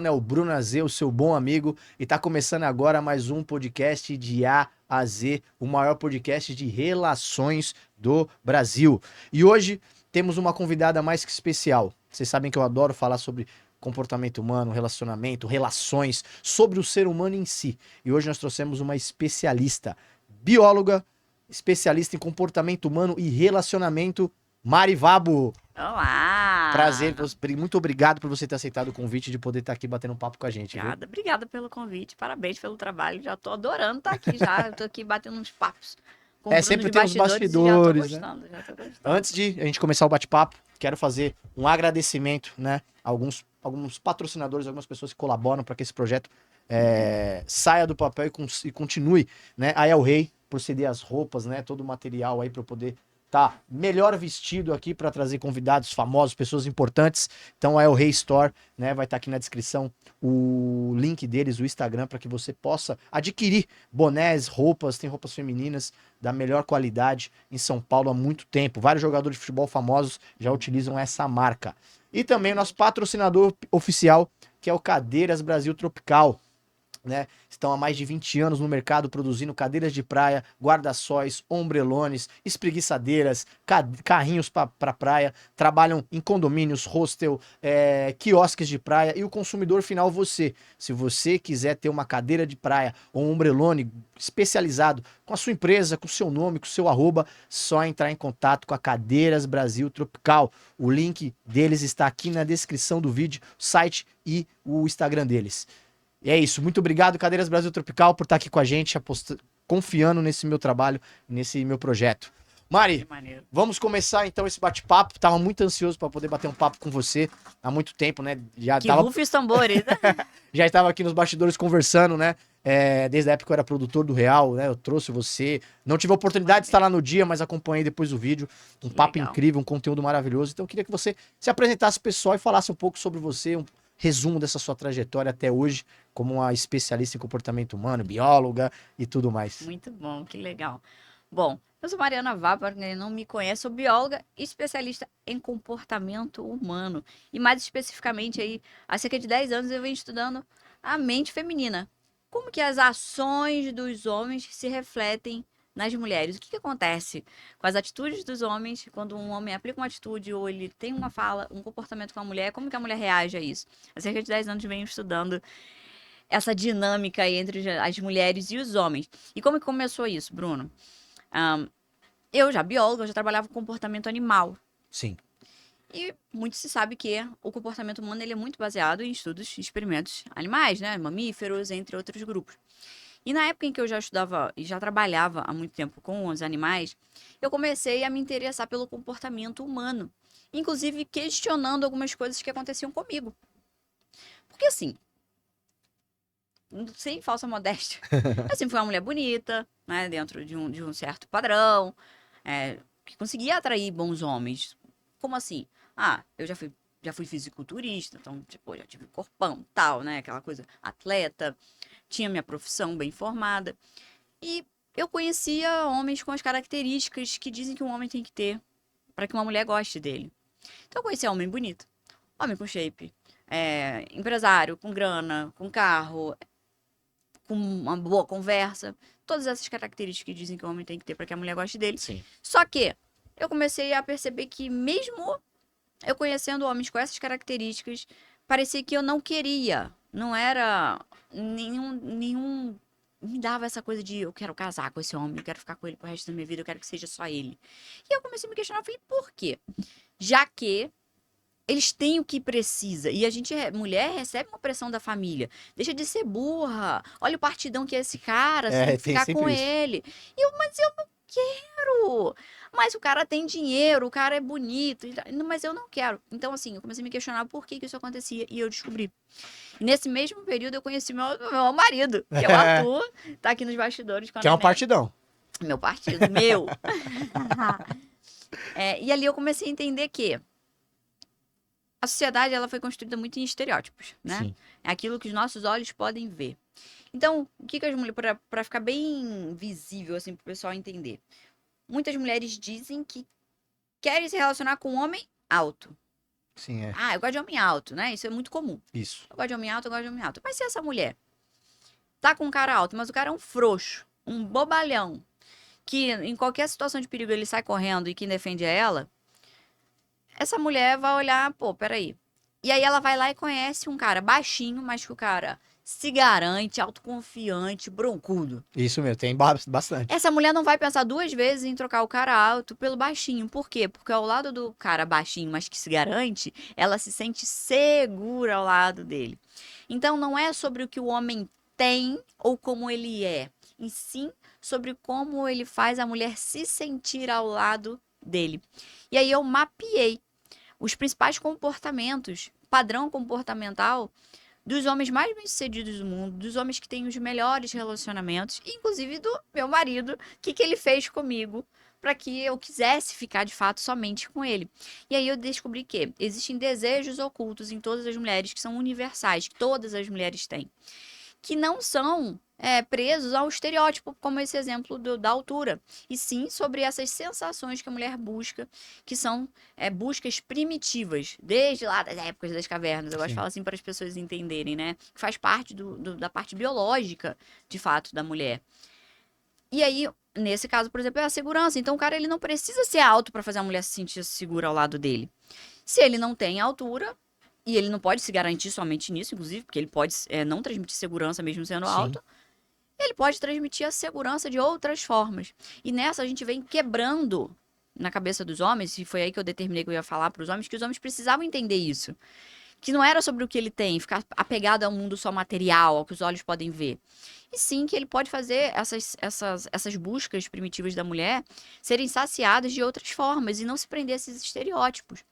falando é o Bruno Azê, o seu bom amigo, e tá começando agora mais um podcast de A a Z, o maior podcast de relações do Brasil. E hoje temos uma convidada mais que especial. Vocês sabem que eu adoro falar sobre comportamento humano, relacionamento, relações, sobre o ser humano em si. E hoje nós trouxemos uma especialista, bióloga, especialista em comportamento humano e relacionamento, Mari Vabo. Olá! Prazer, muito obrigado por você ter aceitado o convite de poder estar aqui batendo um papo com a gente, viu? Obrigada pelo convite, parabéns pelo trabalho. Já tô adorando estar aqui já. Eu tô aqui batendo uns papos com o Bruno Sempre de tem uns bastidores bastidores, e né? já tô gostando. Antes de a gente começar o bate-papo, quero fazer um agradecimento, né? A alguns patrocinadores, algumas pessoas que colaboram para que esse projeto saia do papel e continue, né? A El Rey, por ceder as roupas, né? Todo o material aí para eu poder estar melhor vestido aqui para trazer convidados famosos, pessoas importantes. Então a El Rey Store, né? Vai estar aqui na descrição o link deles, o Instagram, para que você possa adquirir bonés, roupas, tem roupas femininas da melhor qualidade em São Paulo há muito tempo. Vários jogadores de futebol famosos já utilizam essa marca. E também o nosso patrocinador oficial, que é o Cadeiras Brasil Tropical, né? Estão há mais de 20 anos no mercado produzindo cadeiras de praia, guarda-sóis, ombrelones, espreguiçadeiras, carrinhos para praia, trabalham em condomínios, hostel, quiosques de praia e o consumidor final você. Se você quiser ter uma cadeira de praia ou um ombrelone especializado com a sua empresa, com o seu nome, com o seu arroba, só entrar em contato com a Cadeiras Brasil Tropical. O link deles está aqui na descrição do vídeo, o site e o Instagram deles. E é isso, muito obrigado, Cadeiras Brasil Tropical, por estar aqui com a gente, confiando nesse meu trabalho, nesse meu projeto. Mari, vamos começar então esse bate-papo. Tava muito ansioso para poder bater um papo com você há muito tempo, né? Rufe os tambores. Já estava aqui nos bastidores conversando, né? Desde a época que eu era produtor do Real, né? Eu trouxe você. Não tive a oportunidade de estar lá no dia, mas acompanhei depois o vídeo. Um papo incrível, um conteúdo maravilhoso. Então eu queria que você se apresentasse pro pessoal e falasse um pouco sobre você, um resumo dessa sua trajetória até hoje, como uma especialista em comportamento humano, bióloga e tudo mais. Muito bom, que legal. Bom, eu sou Mariana Vá, para quem não me conhece, sou bióloga e especialista em comportamento humano. E mais especificamente aí, há cerca de 10 anos eu venho estudando a mente feminina. Como que as ações dos homens se refletem nas mulheres? O que acontece com as atitudes dos homens quando um homem aplica uma atitude ou ele tem uma fala, um comportamento com a mulher? Como que a mulher reage a isso? Há cerca de 10 anos eu venho estudando essa dinâmica aí entre as mulheres e os homens. E como que começou isso, Bruno? Eu já bióloga, eu já trabalhava com comportamento animal. Sim. E muito se sabe que o comportamento humano ele é muito baseado em estudos e experimentos animais, né? Mamíferos, entre outros grupos. E na época em que eu já estudava e já trabalhava há muito tempo com os animais, eu comecei a me interessar pelo comportamento humano. Inclusive questionando algumas coisas que aconteciam comigo. Porque assim, sem falsa modéstia, eu sempre fui uma mulher bonita, né? Dentro de um certo padrão, que conseguia atrair bons homens. Como assim? Eu já fui fisiculturista, então, tipo, já tive corpão, tal, né? Aquela coisa, atleta, tinha minha profissão bem formada. E eu conhecia homens com as características que dizem que um homem tem que ter para que uma mulher goste dele. Então, eu conhecia homem bonito, homem com shape, empresário, com grana, com carro, com uma boa conversa. Todas essas características que dizem que o homem tem que ter para que a mulher goste dele. Sim. Só que eu comecei a perceber que mesmo eu conhecendo homens com essas características, parecia que eu não queria. Não era nenhum me dava essa coisa de eu quero casar com esse homem, eu quero ficar com ele pro resto da minha vida, eu quero que seja só ele. E eu comecei a me questionar, eu falei, por quê? Já que eles têm o que precisa. E a gente, mulher, recebe uma pressão da família. Deixa de ser burra. Olha o partidão que é esse cara, você tem que ficar com isso. ele. Mas eu não quero. Mas o cara tem dinheiro, o cara é bonito. Mas eu não quero. Então, assim, eu comecei a me questionar por que isso acontecia. E eu descobri. E nesse mesmo período, eu conheci meu marido, que é o Arthur. Tá aqui nos bastidores com a Que é um neném. partidão. Meu partido, meu. E ali eu comecei a entender que a sociedade ela foi construída muito em estereótipos, né? Sim. É aquilo que os nossos olhos podem ver. Então, o que as mulheres, para ficar bem visível assim para o pessoal entender, muitas mulheres dizem que querem se relacionar com um homem alto. Sim, é. Ah, eu gosto de homem alto, né? Isso é muito comum. Isso. Eu gosto de homem alto, eu gosto de homem alto. Mas se essa mulher tá com um cara alto, mas o cara é um frouxo, um bobalhão, que em qualquer situação de perigo ele sai correndo e quem defende é ela, essa mulher vai olhar, pô, peraí. E aí ela vai lá e conhece um cara baixinho, mas que o cara se garante, autoconfiante, broncudo. Isso mesmo, tem bastante. Essa mulher não vai pensar duas vezes em trocar o cara alto pelo baixinho. Por quê? Porque ao lado do cara baixinho, mas que se garante, ela se sente segura ao lado dele. Então não é sobre o que o homem tem ou como ele é, e sim sobre como ele faz a mulher se sentir ao lado dele. E aí eu mapeei os principais comportamentos, padrão comportamental dos homens mais bem-sucedidos do mundo, dos homens que têm os melhores relacionamentos, inclusive do meu marido, o que ele fez comigo para que eu quisesse ficar de fato somente com ele. E aí eu descobri que existem desejos ocultos em todas as mulheres que são universais, que todas as mulheres têm, que não são presos ao estereótipo, como esse exemplo da altura, e sim sobre essas sensações que a mulher busca, que são buscas primitivas, desde lá das épocas das cavernas. Eu gosto de Sim. falar assim para as pessoas entenderem, né? Que faz parte da parte biológica, de fato, da mulher. E aí, nesse caso, por exemplo, é a segurança. Então, o cara ele não precisa ser alto para fazer a mulher se sentir segura ao lado dele. Se ele não tem altura, e ele não pode se garantir somente nisso, inclusive, porque ele pode não transmitir segurança mesmo sendo Sim. alto, ele pode transmitir a segurança de outras formas. E nessa a gente vem quebrando na cabeça dos homens, e foi aí que eu determinei que eu ia falar para os homens, que os homens precisavam entender isso. Que não era sobre o que ele tem, ficar apegado ao mundo só material, ao que os olhos podem ver. E sim que ele pode fazer essas buscas primitivas da mulher serem saciadas de outras formas e não se prender a esses estereótipos.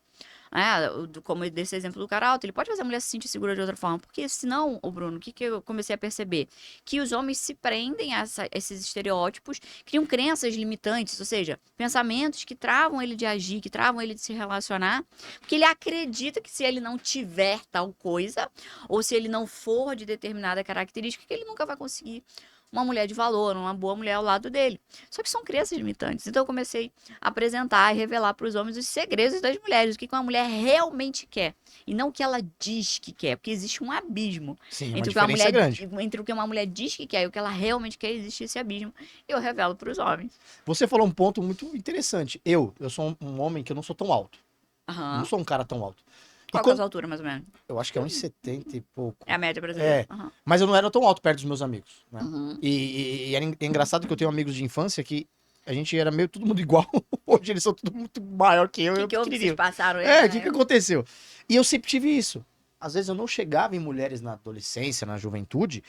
Como desse exemplo do cara alto, ele pode fazer a mulher se sentir segura de outra forma. Porque senão, o Bruno, o que eu comecei a perceber? Que os homens se prendem a esses estereótipos, criam crenças limitantes, ou seja, pensamentos que travam ele de agir, que travam ele de se relacionar, porque ele acredita que se ele não tiver tal coisa, ou se ele não for de determinada característica, que ele nunca vai conseguir uma mulher de valor, uma boa mulher ao lado dele. Só que são crenças limitantes. Então eu comecei a apresentar e revelar para os homens os segredos das mulheres, o que uma mulher realmente quer e não o que ela diz que quer, porque existe um abismo Sim, uma entre o que uma diferença mulher grande. entre o que uma mulher diz que quer e o que ela realmente quer, existe esse abismo. E eu revelo para os homens. Você falou um ponto muito interessante. Eu sou um homem que eu não sou tão alto. Eu não Aham. sou um cara tão alto. E Qual que é a quando... sua altura, mais ou menos? Eu acho que é 1,70 e pouco. É a média brasileira. É, Aham. mas eu não era tão alto perto dos meus amigos, né? Uhum. E era engraçado que eu tenho amigos de infância que a gente era meio todo mundo igual. Hoje eles são tudo muito maior que eu. O Eu que houve? Vocês pequenininho. passaram ele, É, o né? que aconteceu? E eu sempre tive isso. Às vezes eu não chegava em mulheres na adolescência, na juventude,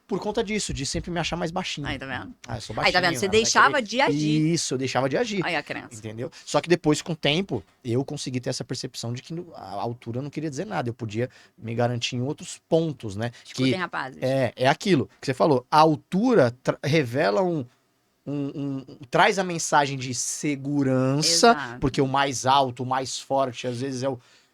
por conta disso, de sempre me achar mais baixinho. Aí, tá vendo? Ah, eu sou Aí, tá baixinho. vendo? Você ela vai deixava querer- de agir. Isso, eu deixava de agir. Aí a crença. Entendeu? Só que depois, com o tempo, eu consegui ter essa percepção de que a altura não queria dizer nada. Eu podia me garantir em outros pontos, né? Escutem, Que rapazes. é aquilo que você falou. A altura revela traz a mensagem de segurança, Exato. porque o mais alto, o mais forte, às vezes é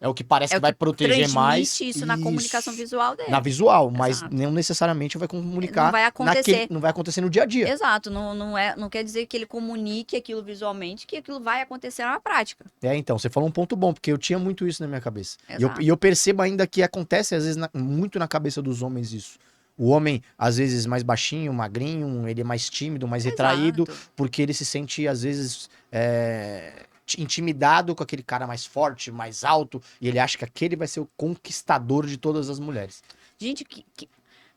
o que parece É que o vai proteger transmite mais. isso na comunicação visual dele. Na visual, mas Exato. não necessariamente vai comunicar. Não vai acontecer. Não vai acontecer no dia a dia. Exato, não quer dizer que ele comunique aquilo visualmente, que aquilo vai acontecer na prática. Então, você falou um ponto bom, porque eu tinha muito isso na minha cabeça. Exato. E eu percebo ainda que acontece, às vezes, muito na cabeça dos homens isso. O homem, às vezes, mais baixinho, magrinho, ele é mais tímido, mais retraído, Exato. porque ele se sente, às vezes, intimidado com aquele cara mais forte, mais alto, e ele acha que aquele vai ser o conquistador de todas as mulheres. Gente,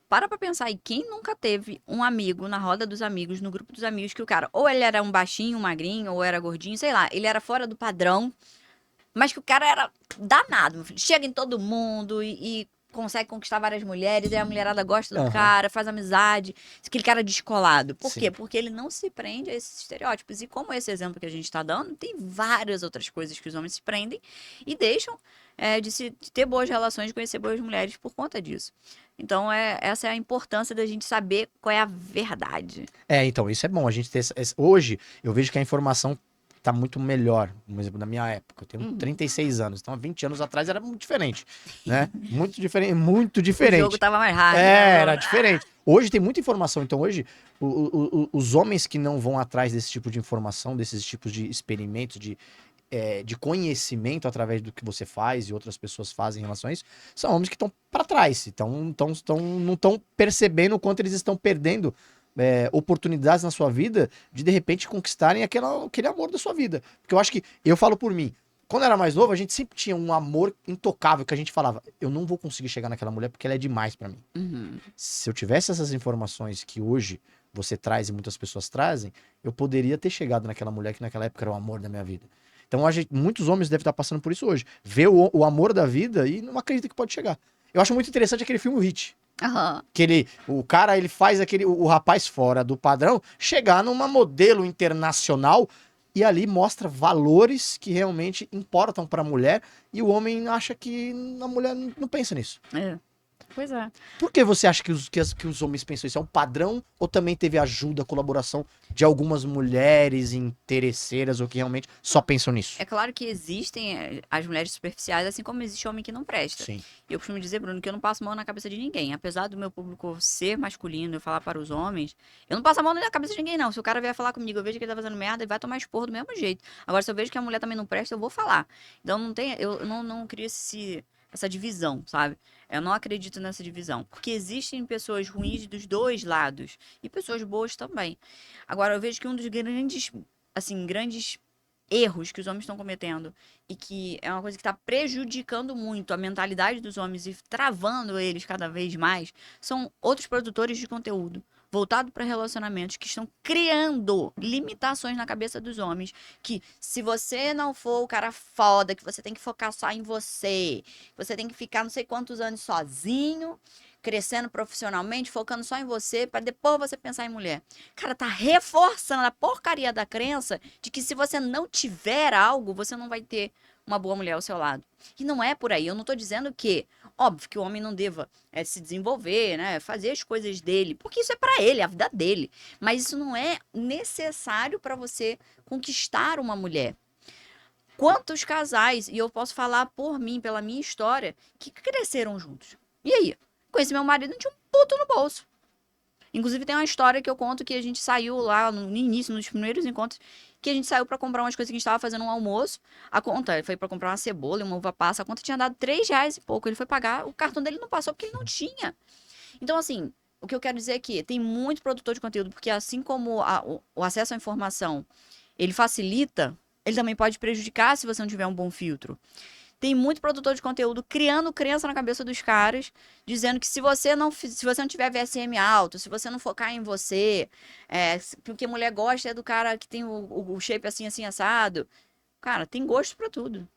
para pra pensar aí, quem nunca teve um amigo na roda dos amigos, no grupo dos amigos, que o cara, ou ele era um baixinho, um magrinho, ou era gordinho, sei lá, ele era fora do padrão, mas que o cara era danado, meu filho. Chega em todo mundo e consegue conquistar várias mulheres, e a mulherada gosta do Aham. cara, faz amizade, aquele cara descolado. Por Sim. quê? Porque ele não se prende a esses estereótipos. E como esse exemplo que a gente tá dando, tem várias outras coisas que os homens se prendem e deixam de ter boas relações, de conhecer boas mulheres por conta disso. Então, essa é a importância da gente saber qual é a verdade. Então, isso é bom. A gente ter hoje, eu vejo que a informação tá muito melhor. Por exemplo, na minha época, eu tenho 36 anos. Então, há 20 anos atrás era muito diferente, né? Muito diferente, muito O diferente. jogo tava mais rápido. né? Era diferente. Hoje tem muita informação. Então, hoje, os homens que não vão atrás desse tipo de informação, desses tipos de experimentos, de conhecimento através do que você faz e outras pessoas fazem em relação a isso, são homens que estão para trás, não estão percebendo o quanto eles estão perdendo oportunidades na sua vida de repente conquistarem aquele amor da sua vida. Porque eu acho que, eu falo por mim, quando eu era mais novo, a gente sempre tinha um amor intocável que a gente falava, eu não vou conseguir chegar naquela mulher porque ela é demais para mim. Uhum. Se eu tivesse essas informações que hoje você traz e muitas pessoas trazem, eu poderia ter chegado naquela mulher que naquela época era o amor da minha vida. Então, muitos homens devem estar passando por isso hoje. Vê o amor da vida e não acredita que pode chegar. Eu acho muito interessante aquele filme O Hit. Aham. Que o cara, ele faz o rapaz fora do padrão chegar numa modelo internacional e ali mostra valores que realmente importam para a mulher e o homem acha que a mulher não pensa nisso. É. Pois é. Por que você acha que os homens pensam isso? É um padrão ou também teve ajuda, colaboração de algumas mulheres interesseiras ou que realmente só pensam nisso? É claro que existem as mulheres superficiais, assim como existe homem que não presta. Sim. E eu costumo dizer, Bruno, que eu não passo mão na cabeça de ninguém. Apesar do meu público ser masculino, eu falar para os homens, eu não passo a mão na cabeça de ninguém, não. Se o cara vier falar comigo, eu vejo que ele tá fazendo merda, ele vai tomar esporro do mesmo jeito. Agora, se eu vejo que a mulher também não presta, eu vou falar. Então, eu não crio essa divisão, sabe? Eu não acredito nessa divisão. Porque existem pessoas ruins dos dois lados. E pessoas boas também. Agora, eu vejo que um dos grandes erros que os homens estão cometendo e que é uma coisa que está prejudicando muito a mentalidade dos homens e travando eles cada vez mais, são outros produtores de conteúdo voltado para relacionamentos que estão criando limitações na cabeça dos homens, que se você não for o cara foda, que você tem que focar só em você, você tem que ficar não sei quantos anos sozinho, crescendo profissionalmente, focando só em você, para depois você pensar em mulher. Cara, tá reforçando a porcaria da crença de que se você não tiver algo, você não vai ter uma boa mulher ao seu lado. E não é por aí. Eu não tô dizendo que, óbvio, que o homem não deva se desenvolver, né? Fazer as coisas dele, porque isso é para ele, é a vida dele. Mas isso não é necessário para você conquistar uma mulher. Quantos casais, e eu posso falar por mim, pela minha história, que cresceram juntos. E aí? Conheci meu marido, não tinha um puto no bolso. Inclusive, tem uma história que eu conto que a gente saiu lá no início, nos primeiros encontros, que a gente saiu pra comprar umas coisas que a gente tava fazendo um almoço. A conta, foi pra comprar uma cebola e uma uva passa. A conta tinha dado R$ 3 e pouco. Ele foi pagar, o cartão dele não passou porque ele não tinha. Então, assim, o que eu quero dizer é que tem muito produtor de conteúdo, porque assim como o acesso à informação, ele facilita, ele também pode prejudicar se você não tiver um bom filtro. Tem muito produtor de conteúdo criando crença na cabeça dos caras, dizendo que se você não tiver VSM alto, se você não focar em você, porque mulher gosta é do cara que tem o shape assim, assim, assado. Cara, tem gosto pra tudo.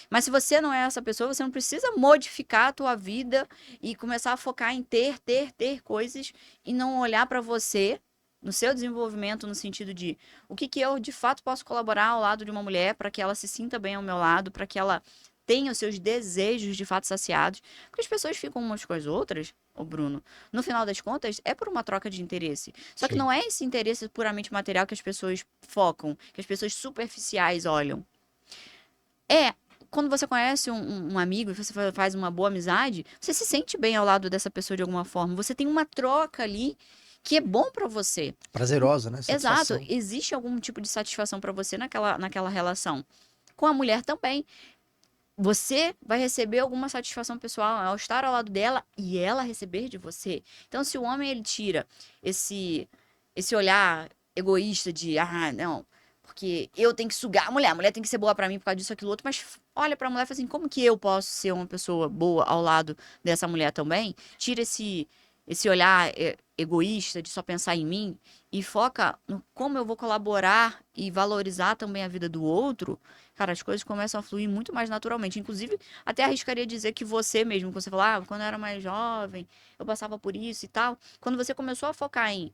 Mas se você não é essa pessoa, você não precisa modificar a tua vida e começar a focar em ter coisas e não olhar pra você no seu desenvolvimento no sentido de o que eu de fato posso colaborar ao lado de uma mulher para que ela se sinta bem ao meu lado, para que ela tenha os seus desejos de fato saciados. Porque as pessoas ficam umas com as outras, ô Bruno, no final das contas, é por uma troca de interesse. Só que Sim. não é esse interesse puramente material que as pessoas focam, que as pessoas superficiais olham. Quando você conhece um amigo e você faz uma boa amizade, você se sente bem ao lado dessa pessoa de alguma forma. Você tem uma troca ali que é bom pra você. Prazerosa, né? Exato. Satisfação. Existe algum tipo de satisfação pra você naquela relação. Com a mulher também. Você vai receber alguma satisfação pessoal ao estar ao lado dela e ela receber de você. Então, se o homem ele tira esse olhar egoísta de, não, porque eu tenho que sugar a mulher tem que ser boa pra mim por causa disso, aquilo, outro, mas olha pra mulher e fala assim, como que eu posso ser uma pessoa boa ao lado dessa mulher também? Tira esse olhar egoísta de só pensar em mim e foca no como eu vou colaborar e valorizar também a vida do outro, cara, as coisas começam a fluir muito mais naturalmente. Inclusive, até arriscaria dizer que você mesmo, quando você fala, quando eu era mais jovem, eu passava por isso e tal. Quando você começou a focar em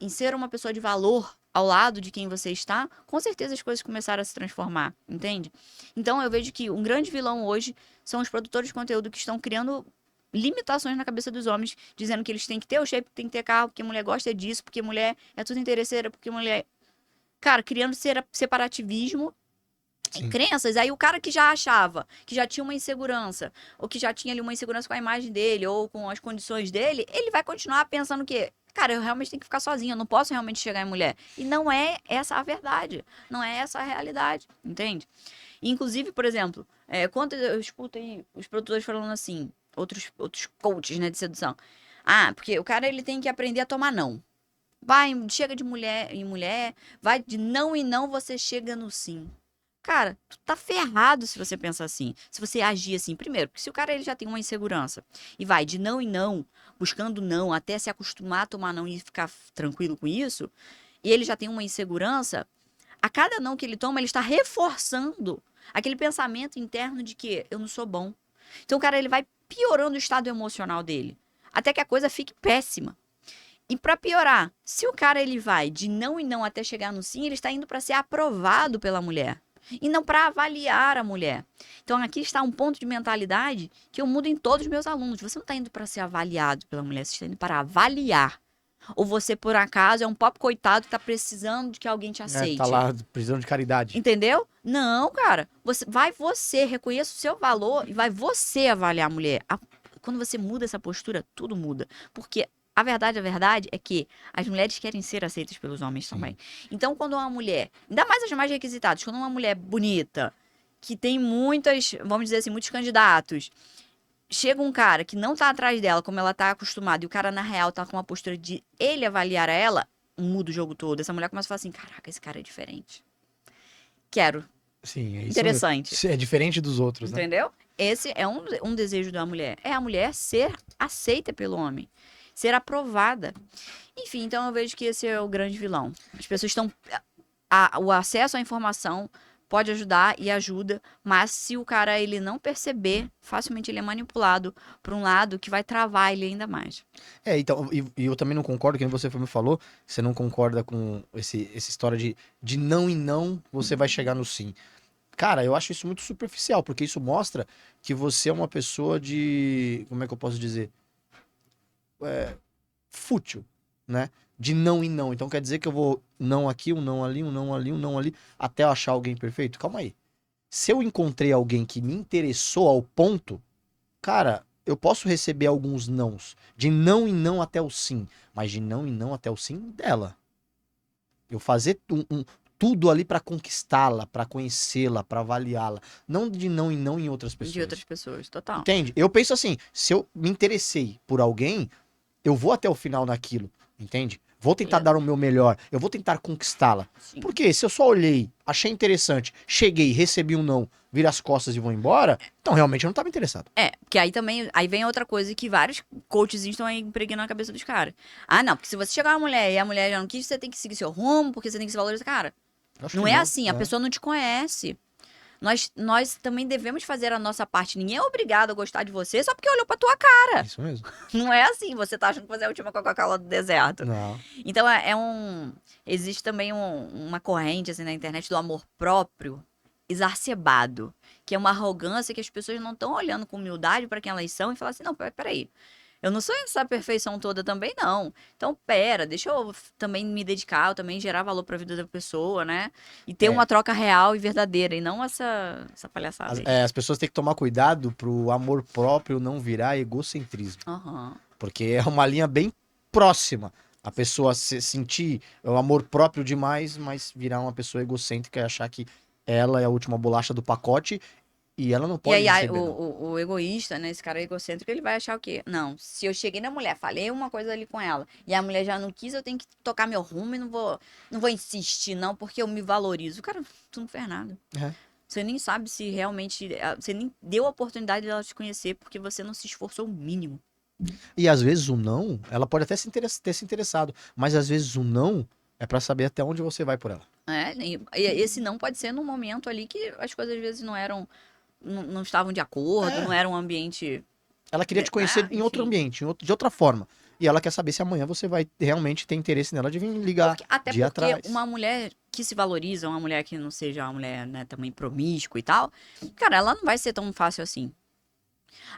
ser uma pessoa de valor ao lado de quem você está, com certeza as coisas começaram a se transformar, entende? Então, eu vejo que um grande vilão hoje são os produtores de conteúdo que estão criando limitações na cabeça dos homens, dizendo que eles têm que ter o shape, tem que ter carro, porque mulher gosta disso, porque mulher é tudo interesseira, porque mulher... Cara, criando separativismo e crenças. Aí o cara que já achava, que já tinha uma insegurança, ou que já tinha ali uma insegurança com a imagem dele, ou com as condições dele, ele vai continuar pensando que cara, eu realmente tenho que ficar sozinha, eu não posso realmente chegar em mulher. E não é essa a verdade, não é essa a realidade, entende? E, inclusive, por exemplo, quando eu escuto aí os produtores falando assim, outros coaches, né, de sedução. Ah, porque o cara, ele tem que aprender a tomar não. Vai, chega de mulher em mulher, vai de não em não, você chega no sim. Cara, tu tá ferrado se você pensar assim. Se você agir assim. Primeiro, porque se o cara ele já tem uma insegurança e vai de não em não, buscando não, até se acostumar a tomar não e ficar tranquilo com isso, e ele já tem uma insegurança, a cada não que ele toma, ele está reforçando aquele pensamento interno de que eu não sou bom. Então o cara ele vai piorando o estado emocional dele, até que a coisa fique péssima. E pra piorar, se o cara ele vai de não em não até chegar no sim, ele está indo para ser aprovado pela mulher e não para avaliar a mulher. Então aqui está um ponto de mentalidade que eu mudo em todos os meus alunos. Você não está indo para ser avaliado pela mulher, você está indo para avaliar. Ou você por acaso é um pobre coitado que está precisando de que alguém te aceite. Tá lá precisando de caridade. Entendeu? Não, cara. Você reconheça o seu valor e vai você avaliar a mulher. Quando você muda essa postura, tudo muda. Porque a verdade é que as mulheres querem ser aceitas pelos homens também. Então, quando uma mulher, ainda mais as mais requisitadas, quando uma mulher bonita, que tem muitas, vamos dizer assim, muitos candidatos, chega um cara que não tá atrás dela, como ela tá acostumada, e o cara, na real, tá com uma postura de ele avaliar ela, muda o jogo todo. Essa mulher começa a falar assim, caraca, esse cara é diferente. Quero. Sim, é isso. Interessante. É diferente dos outros, né? Entendeu? Esse é um desejo da mulher. É a mulher ser aceita pelo homem. Ser aprovada. Enfim, então eu vejo que esse é o grande vilão. As pessoas estão... o acesso à informação pode ajudar e ajuda, mas se o cara ele não perceber, facilmente ele é manipulado por um lado que vai travar ele ainda mais. Então, e eu também não concordo, que você me falou, você não concorda com essa história de não e não, você vai chegar no sim. Cara, eu acho isso muito superficial, porque isso mostra que você é uma pessoa de, como é que eu posso dizer? Fútil, né? De não e não. Então quer dizer que eu vou não aqui, um não ali, um não ali, um não ali, até eu achar alguém perfeito? Calma aí. Se eu encontrei alguém que me interessou ao ponto, cara, eu posso receber alguns nãos. De não e não até o sim. Mas de não e não até o sim dela. Eu fazer tudo ali pra conquistá-la, pra conhecê-la, pra avaliá-la. Não de não e não em outras pessoas. De outras pessoas, total. Entende? Eu penso assim, se eu me interessei por alguém, eu vou até o final naquilo, entende? Vou tentar dar o meu melhor, eu vou tentar conquistá-la. Sim. Porque se eu só olhei, achei interessante, cheguei, recebi um não, viro as costas e vou embora, então realmente eu não estava interessado. Porque aí também, aí vem outra coisa que vários coaches estão aí impregnando na cabeça dos caras. Ah, não, porque se você chegar uma mulher e a mulher já não quis, você tem que seguir seu rumo, porque você tem que se valorizar. Cara, não é assim, a pessoa não te conhece. Nós também devemos fazer a nossa parte. Ninguém é obrigado a gostar de você só porque olhou pra tua cara. Isso mesmo. Não é assim, você tá achando que você é a última Coca-Cola do deserto. Não. Então, existe também uma corrente, assim, na internet do amor próprio exacerbado, que é uma arrogância que as pessoas não estão olhando com humildade pra quem elas são e falam assim, não, peraí. Eu não sou essa perfeição toda também, não. Então, deixa eu também me dedicar, eu também gerar valor pra vida da pessoa, né? E ter uma troca real e verdadeira, e não essa palhaçada aí. As pessoas têm que tomar cuidado pro amor próprio não virar egocentrismo. Porque é uma linha bem próxima. A pessoa se sentir o amor próprio demais, mas virar uma pessoa egocêntrica e achar que ela é a última bolacha do pacote. E ela não pode E aí, receber, o egoísta, né? Esse cara egocêntrico, ele vai achar o quê? Não, se eu cheguei na mulher, falei uma coisa ali com ela, e a mulher já não quis, eu tenho que tocar meu rumo e não vou insistir, não, porque eu me valorizo. Cara, tu não fez nada. Você nem sabe se realmente... Você nem deu a oportunidade dela te conhecer, porque você não se esforçou o mínimo. E às vezes o não, ela pode até ter se interessado, mas às vezes o não é pra saber até onde você vai por ela. E esse não pode ser num momento ali que as coisas às vezes não estavam de acordo, não era um ambiente... Ela queria te conhecer em outro ambiente, de outra forma. E ela quer saber se amanhã você vai realmente ter interesse nela de vir ligar Até de porque atrás. uma mulher que se valoriza, uma mulher que não seja uma mulher, né, também promíscua e tal, cara, ela não vai ser tão fácil assim.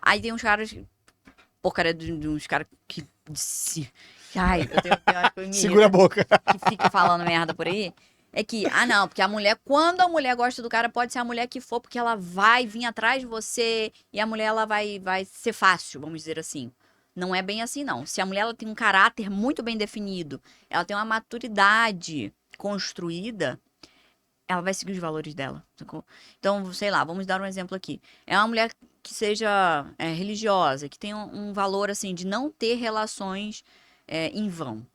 Aí tem uns caras... Porcaria de uns caras que... Ai, eu tenho Segura a boca. Que fica falando merda por aí. É que, não, porque quando a mulher gosta do cara, pode ser a mulher que for, porque ela vai vir atrás de você e a mulher, ela vai ser fácil, vamos dizer assim. Não é bem assim, não. Se a mulher ela tem um caráter muito bem definido, ela tem uma maturidade construída, ela vai seguir os valores dela, sacou? Então, sei lá, vamos dar um exemplo aqui. É uma mulher que seja religiosa, que tenha um valor, assim, de não ter relações em vão.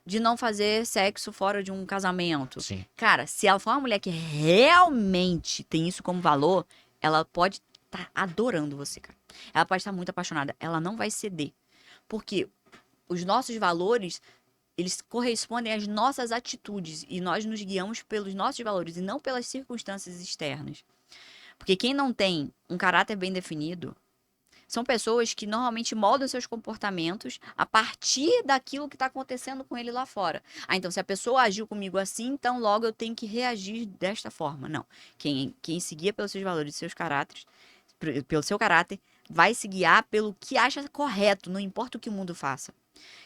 De não fazer sexo fora de um casamento. Sim. Cara, se ela for uma mulher que realmente tem isso como valor, ela pode estar adorando você, cara. Ela pode estar muito apaixonada. Ela não vai ceder. Porque os nossos valores, eles correspondem às nossas atitudes. E nós nos guiamos pelos nossos valores e não pelas circunstâncias externas. Porque quem não tem um caráter bem definido, são pessoas que normalmente moldam seus comportamentos a partir daquilo que está acontecendo com ele lá fora. Ah, então se a pessoa agiu comigo assim, então logo eu tenho que reagir desta forma. Não. Quem se guia pelos seus valores e seus caráteres, pelo seu caráter, vai se guiar pelo que acha correto, não importa o que o mundo faça.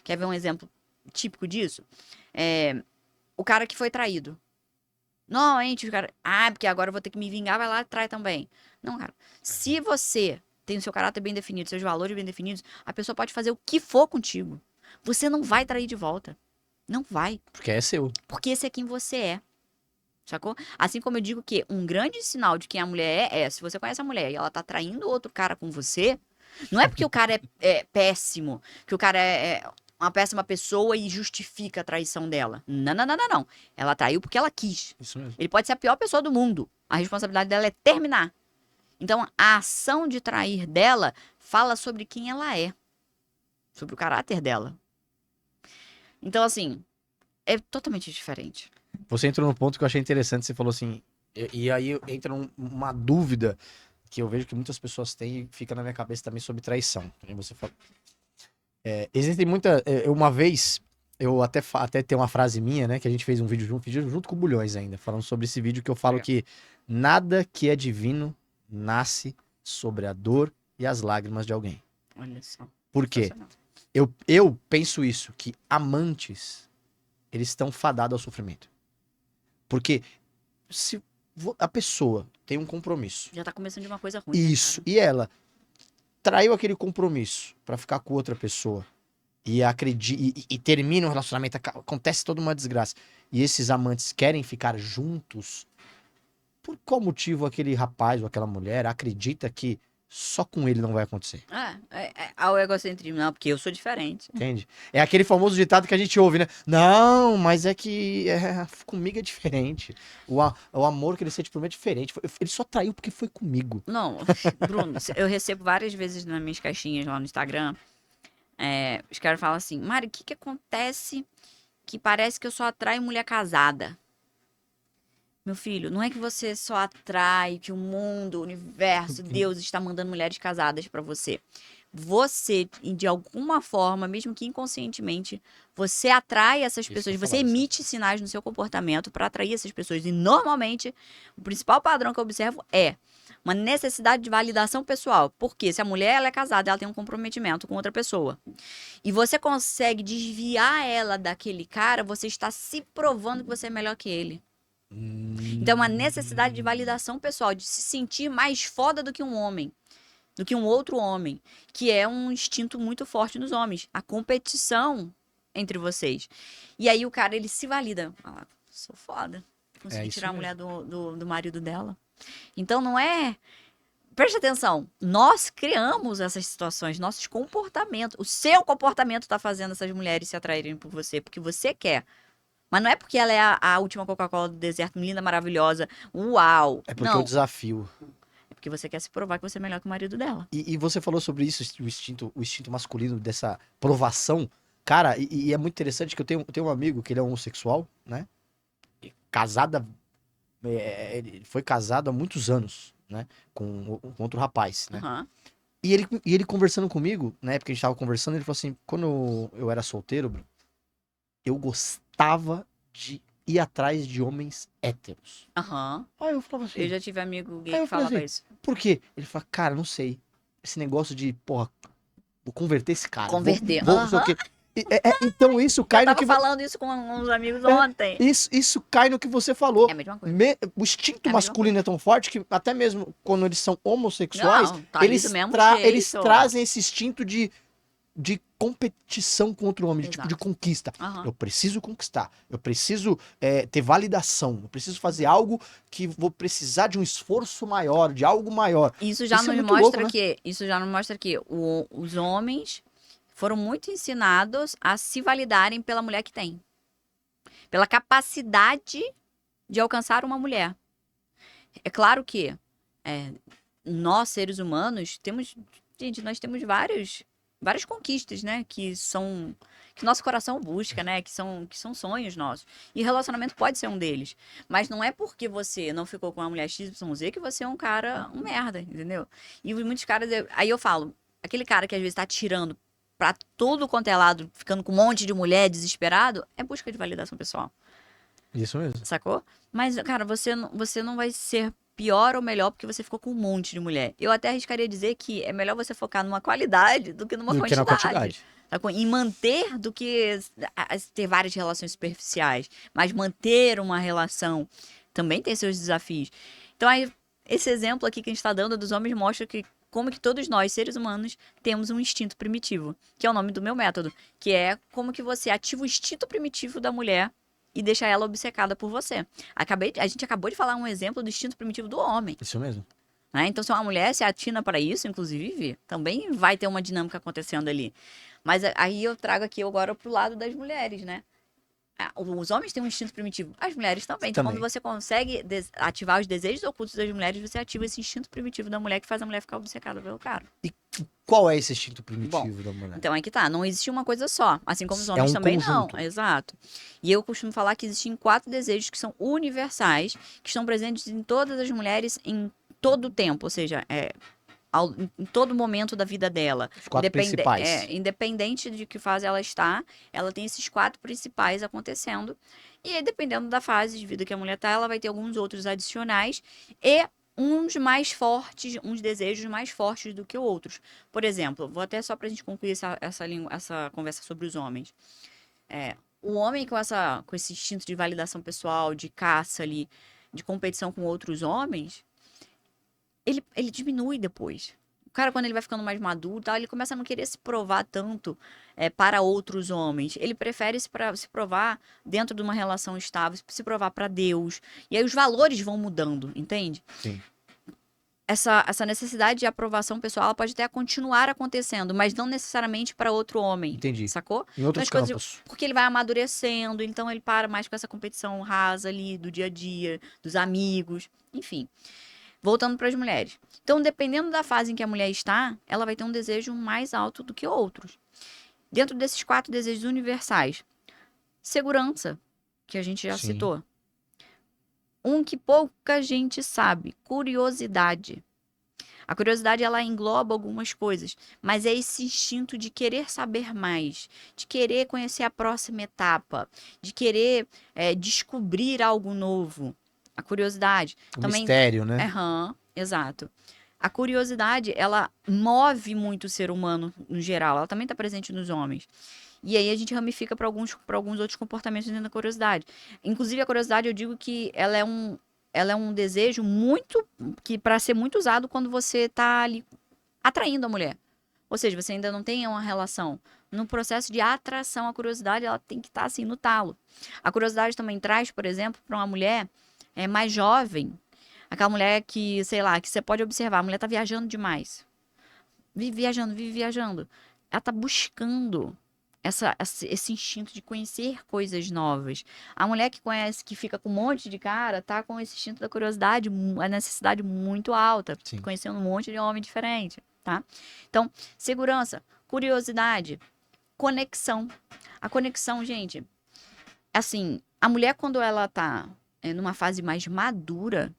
Quer ver um exemplo típico disso? O cara que foi traído. Normalmente o cara, porque agora eu vou ter que me vingar, vai lá e trai também. Não, cara. Se você tem o seu caráter bem definido, seus valores bem definidos, a pessoa pode fazer o que for contigo. Você não vai trair de volta. Não vai. Porque é seu. Porque esse é quem você é. Sacou? Assim como eu digo que um grande sinal de quem a mulher é, se você conhece a mulher e ela tá traindo outro cara com você, não é porque o cara é péssimo, que o cara é uma péssima pessoa e justifica a traição dela. Não, não, não, não, não. Ela traiu porque ela quis. Isso mesmo. Ele pode ser a pior pessoa do mundo. A responsabilidade dela é terminar. Então, a ação de trair dela fala sobre quem ela é. Sobre o caráter dela. Então, assim, é totalmente diferente. Você entrou num ponto que eu achei interessante. Você falou assim... E aí entra uma dúvida que eu vejo que muitas pessoas têm e fica na minha cabeça também sobre traição. Aí você fala... existem muitas... uma vez... Eu até tenho uma frase minha, né? Que a gente fez um vídeo junto com o Bulhões ainda. Falando sobre esse vídeo que eu falo que nada que é divino nasce sobre a dor e as lágrimas de alguém. Olha só. Por quê? Eu penso isso, que amantes, eles estão fadados ao sofrimento. Porque se a pessoa tem um compromisso... Já tá começando de uma coisa ruim. Isso. Né, E ela traiu aquele compromisso pra ficar com outra pessoa e termina o relacionamento, acontece toda uma desgraça. E esses amantes querem ficar juntos... Por qual motivo aquele rapaz ou aquela mulher acredita que só com ele não vai acontecer? O egocentrismo, não, porque eu sou diferente. Entende? É aquele famoso ditado que a gente ouve, né? Não, mas é que comigo é diferente. O amor que ele sente por mim é diferente. Ele só traiu porque foi comigo. Não, Bruno, eu recebo várias vezes nas minhas caixinhas lá no Instagram. Os caras falam assim, Mari, o que acontece que parece que eu só atraio mulher casada? Meu filho, não é que você só atrai, que o mundo, o universo, Deus está mandando mulheres casadas pra você. Você, de alguma forma, mesmo que inconscientemente, você atrai essas pessoas, você emite sinais no seu comportamento para atrair essas pessoas. E normalmente, o principal padrão que eu observo é uma necessidade de validação pessoal. Porque se a mulher ela é casada, ela tem um comprometimento com outra pessoa. E você consegue desviar ela daquele cara, você está se provando que você é melhor que ele. Então, é uma necessidade de validação pessoal, de se sentir mais foda do que um homem, do que um outro homem, que é um instinto muito forte nos homens, a competição entre vocês. E aí o cara, ele se valida. Sou foda, consegui tirar a mulher do marido dela. Então, não é... Preste atenção, nós criamos essas situações, nossos comportamentos. O seu comportamento está fazendo essas mulheres se atraírem por você, porque você quer. Mas não é porque ela é a última Coca-Cola do deserto, linda, maravilhosa, uau. É porque é o desafio. É porque você quer se provar que você é melhor que o marido dela. E você falou sobre isso, o instinto masculino, dessa provação. Cara, e é muito interessante que eu tenho um amigo que ele é homossexual, né? Casada, ele foi casado há muitos anos, né? Com outro rapaz, né? Uhum. E ele conversando comigo, né? Porque a gente tava conversando, ele falou assim, quando eu era solteiro, Bruno, eu gostava de ir atrás de homens héteros. Aham. Aí eu falava assim... Eu já tive amigo gay Aí eu que falava falei assim, isso. Por quê? Ele fala, cara, não sei. Esse negócio de, porra, vou converter esse cara. Converter. Não sei o quê. Então isso cai Eu no tava que... falando isso com uns amigos ontem. Isso cai no que você falou. É a mesma coisa. O instinto masculino é tão forte que até mesmo quando eles são homossexuais, Não, tá eles ali do mesmo eles jeito. trazem esse instinto de de competição com outro homem, de tipo de Exato. conquista. Aham. Eu preciso conquistar, eu preciso ter validação, eu preciso fazer algo que vou precisar de um esforço maior, de algo maior. Isso já Isso é nos muito mostra louco, né? que isso já nos mostra que os homens foram muito ensinados a se validarem pela mulher que tem, pela capacidade de alcançar uma mulher. É claro que é, nós, seres humanos, temos. Gente, nós temos várias conquistas, né? Que nosso coração busca, né? Que são sonhos nossos. E relacionamento pode ser um deles. Mas não é porque você não ficou com uma mulher XYZ que você é um cara, um merda, entendeu? E muitos caras. Aí eu falo, aquele cara que às vezes tá tirando pra tudo quanto é lado, ficando com um monte de mulher desesperado, é busca de validação pessoal. Isso mesmo. Sacou? Mas, cara, você não vai ser pior ou melhor porque você ficou com um monte de mulher. Eu até arriscaria dizer que é melhor você focar numa qualidade do que numa Do que na quantidade. Sacou? Em manter do que ter várias relações superficiais. Mas manter uma relação também tem seus desafios. Então, aí, esse exemplo aqui que a gente está dando dos homens mostra que como que todos nós, seres humanos, temos um instinto primitivo, que é o nome do meu método, que é como que você ativa o instinto primitivo da mulher e deixa ela obcecada por você. A gente acabou de falar um exemplo do instinto primitivo do homem, Isso mesmo. né? Então, se uma mulher se atina para isso, inclusive, também vai ter uma dinâmica acontecendo ali. Mas aí eu trago aqui agora pro lado das mulheres, né? Os homens têm um instinto primitivo, as mulheres também. Então, Também. quando você consegue ativar os desejos ocultos das mulheres, você ativa esse instinto primitivo da mulher que faz a mulher ficar obcecada pelo cara. Qual é esse instinto primitivo da mulher? Então, aí que tá. Não existe uma coisa só. Assim como os É homens um também conjunto. não. Exato. E eu costumo falar que existem 4 desejos que são universais, que estão presentes em todas as mulheres em todo o tempo. Ou seja, em todo momento da vida dela. Os 4 principais. Independente de que fase ela está, ela tem esses 4 principais acontecendo. E aí, dependendo da fase de vida que a mulher tá, ela vai ter alguns outros adicionais e uns mais fortes, uns desejos mais fortes do que outros. Por exemplo, vou até só pra gente concluir essa conversa sobre os homens. O homem com esse instinto de validação pessoal, de caça ali, de competição com outros homens, ele diminui depois. O cara, quando ele vai ficando mais maduro, tal, ele começa a não querer se provar tanto para outros homens. Ele prefere se provar dentro de uma relação estável, se provar para Deus. E aí os valores vão mudando, entende? Sim. Essa necessidade de aprovação pessoal ela pode até continuar acontecendo, mas não necessariamente para outro homem. Entendi. Sacou? Em outros As coisas- campos. Porque ele vai amadurecendo, então ele para mais com essa competição rasa ali do dia a dia, dos amigos, enfim. Voltando para as mulheres. Então, dependendo da fase em que a mulher está, ela vai ter um desejo mais alto do que outros. Dentro desses 4 desejos universais, segurança, que a gente já Sim. citou. Um que pouca gente sabe, curiosidade. A curiosidade ela engloba algumas coisas, mas é esse instinto de querer saber mais, de querer conhecer a próxima etapa, de querer descobrir algo novo. A curiosidade. O Também mistério, né? Aham, exato. A curiosidade, ela move muito o ser humano no geral. Ela também está presente nos homens. E aí a gente ramifica para alguns outros comportamentos dentro da curiosidade. Inclusive, a curiosidade, eu digo que ela é um desejo muito, que para ser muito usado quando você está ali atraindo a mulher. Ou seja, você ainda não tem uma relação. No processo de atração, a curiosidade, ela tem que estar assim, no talo. A curiosidade também traz, por exemplo, para uma mulher mais jovem, aquela mulher que, sei lá, que você pode observar, a mulher tá viajando demais. Vive viajando, vive viajando. Ela tá buscando esse instinto de conhecer coisas novas. A mulher que conhece, que fica com um monte de cara, tá com esse instinto da curiosidade, a necessidade muito alta, Sim. conhecendo um monte de homem diferente, tá? Então, segurança, curiosidade, conexão. A conexão, gente, assim, a mulher quando ela tá numa fase mais madura,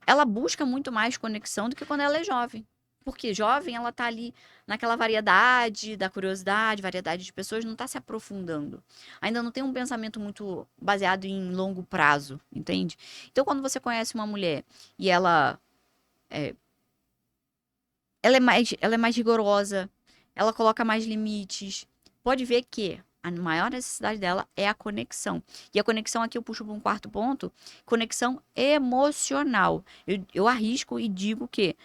ela busca muito mais conexão do que quando ela é jovem. Porque jovem, ela tá ali naquela variedade da curiosidade, variedade de pessoas, não tá se aprofundando. Ainda não tem um pensamento muito baseado em longo prazo, entende? Então, quando você conhece uma mulher e ela é mais rigorosa, ela coloca mais limites, pode ver que a maior necessidade dela é a conexão. E a conexão aqui eu puxo para um quarto ponto, conexão emocional. Eu arrisco e digo que,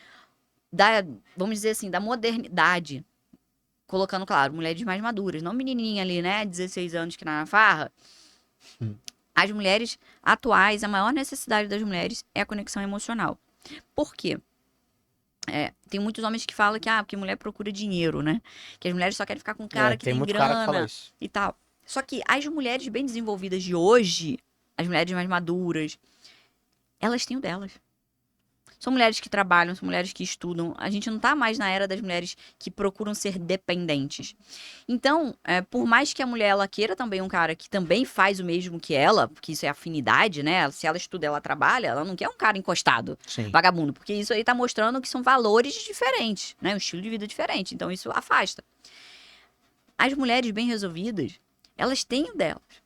vamos dizer assim, da modernidade, colocando, claro, mulheres mais maduras, não menininha ali, né, 16 anos que na farra. Hum. As mulheres atuais, a maior necessidade das mulheres é a conexão emocional. Por quê? Tem muitos homens que falam que, porque mulher procura dinheiro, né? Que as mulheres só querem ficar com um cara que Tem tem muito cara que fala grana isso. e tal. Só que as mulheres bem desenvolvidas de hoje, as mulheres mais maduras, elas têm o delas. São mulheres que trabalham, são mulheres que estudam. A gente não tá mais na era das mulheres que procuram ser dependentes. Então, por mais que a mulher ela queira também um cara que também faz o mesmo que ela, porque isso é afinidade, né? Se ela estuda, ela trabalha, ela não quer um cara encostado, Sim. vagabundo, porque isso aí tá mostrando que são valores diferentes, né? Um estilo de vida diferente. Então, isso afasta. As mulheres bem resolvidas, elas têm o delas.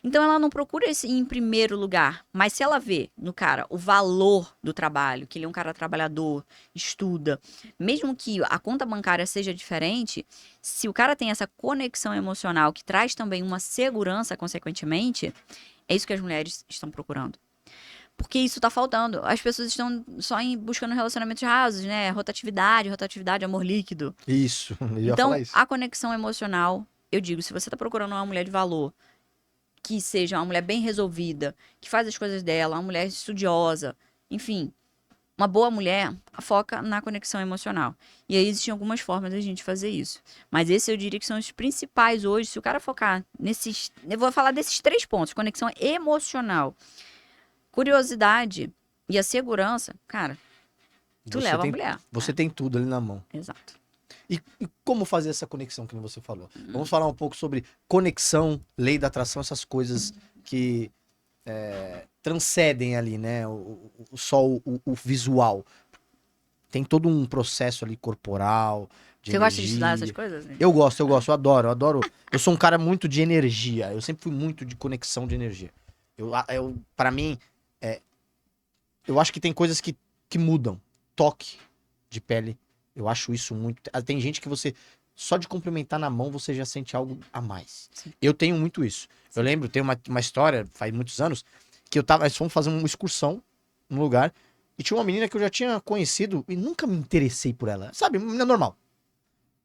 Então ela não procura esse em primeiro lugar, mas se ela vê no cara o valor do trabalho, que ele é um cara trabalhador, estuda, mesmo que a conta bancária seja diferente, se o cara tem essa conexão emocional que traz também uma segurança consequentemente, é isso que as mulheres estão procurando. Porque isso tá faltando. As pessoas estão só buscando relacionamentos rasos, né? Rotatividade, amor líquido. Isso, eu ia falar Então, isso. a conexão emocional, eu digo, se você tá procurando uma mulher de valor, que seja uma mulher bem resolvida, que faz as coisas dela, uma mulher estudiosa, enfim, uma boa mulher foca na conexão emocional. E aí existem algumas formas da gente fazer isso. Mas esses eu diria que são os principais hoje. Se o cara focar nesses. Eu vou falar desses 3 pontos: conexão emocional, curiosidade e a segurança. Cara, tu leva a mulher. Você tem tudo ali na mão. Exato. E como fazer essa conexão que você falou? Vamos falar um pouco sobre conexão, lei da atração, essas coisas que transcendem ali, né? Só o visual. Tem todo um processo ali corporal, de Você gosta de estudar energia. essas coisas? Né? Eu gosto, eu adoro. Eu sou um cara muito de energia. Eu sempre fui muito de conexão de energia. Para mim, eu acho que tem coisas que mudam. Toque de pele. Eu acho isso muito. Tem gente que você. Só de cumprimentar na mão você já sente algo a mais. Sim. Eu tenho muito isso. Eu lembro, tem uma história, faz muitos anos, que nós fomos fazer uma excursão num lugar e tinha uma menina que eu já tinha conhecido e nunca me interessei por ela. Sabe, menina normal.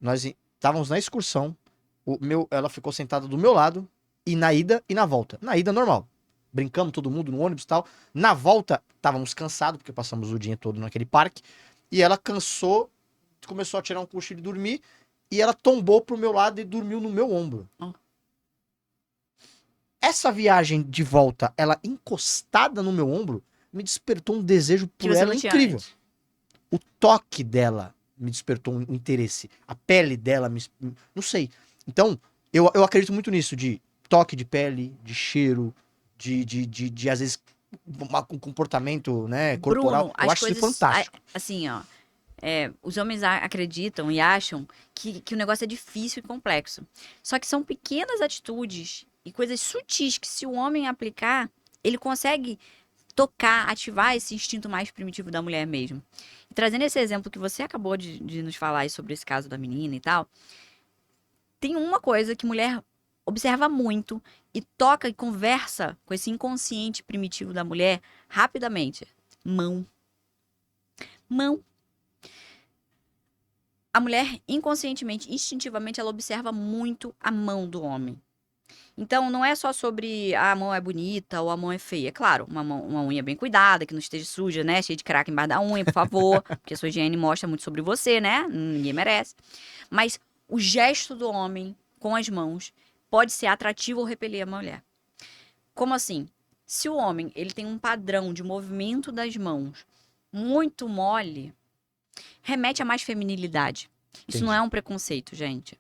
Nós estávamos na excursão, ela ficou sentada do meu lado e na ida e na volta. Na ida, normal. Brincamos todo mundo no ônibus e tal. Na volta, estávamos cansados, porque passamos o dia todo naquele parque. E ela cansou, começou a tirar um cochilo e dormir. E ela tombou pro meu lado e dormiu no meu ombro. Oh. Essa viagem de volta, ela encostada no meu ombro, me despertou um desejo por ela incrível. Antes. O toque dela me despertou um interesse. A pele dela não sei. Então, eu acredito muito nisso, de toque de pele, de cheiro, de às vezes, um comportamento, né, corporal. Bruno, Eu acho isso fantástico. Assim, ó. Os homens acreditam e acham que o negócio é difícil e complexo. Só que são pequenas atitudes e coisas sutis que, se o homem aplicar, ele consegue tocar, ativar esse instinto mais primitivo da mulher mesmo. E trazendo esse exemplo que você acabou de nos falar aí sobre esse caso da menina e tal, tem uma coisa que mulher observa muito e toca e conversa com esse inconsciente primitivo da mulher rapidamente. Mão. Mão. A mulher, inconscientemente, instintivamente, ela observa muito a mão do homem. Então, não é só sobre a mão é bonita ou a mão é feia. É claro, uma unha bem cuidada, que não esteja suja, né? Cheia de craca embaixo da unha, por favor. Porque a sua higiene mostra muito sobre você, né? Ninguém merece. Mas o gesto do homem com as mãos pode ser atrativo ou repelir a mulher. Como assim? Se o homem ele tem um padrão de movimento das mãos muito mole, remete a mais feminilidade. Isso Entendi. não é um preconceito, gente.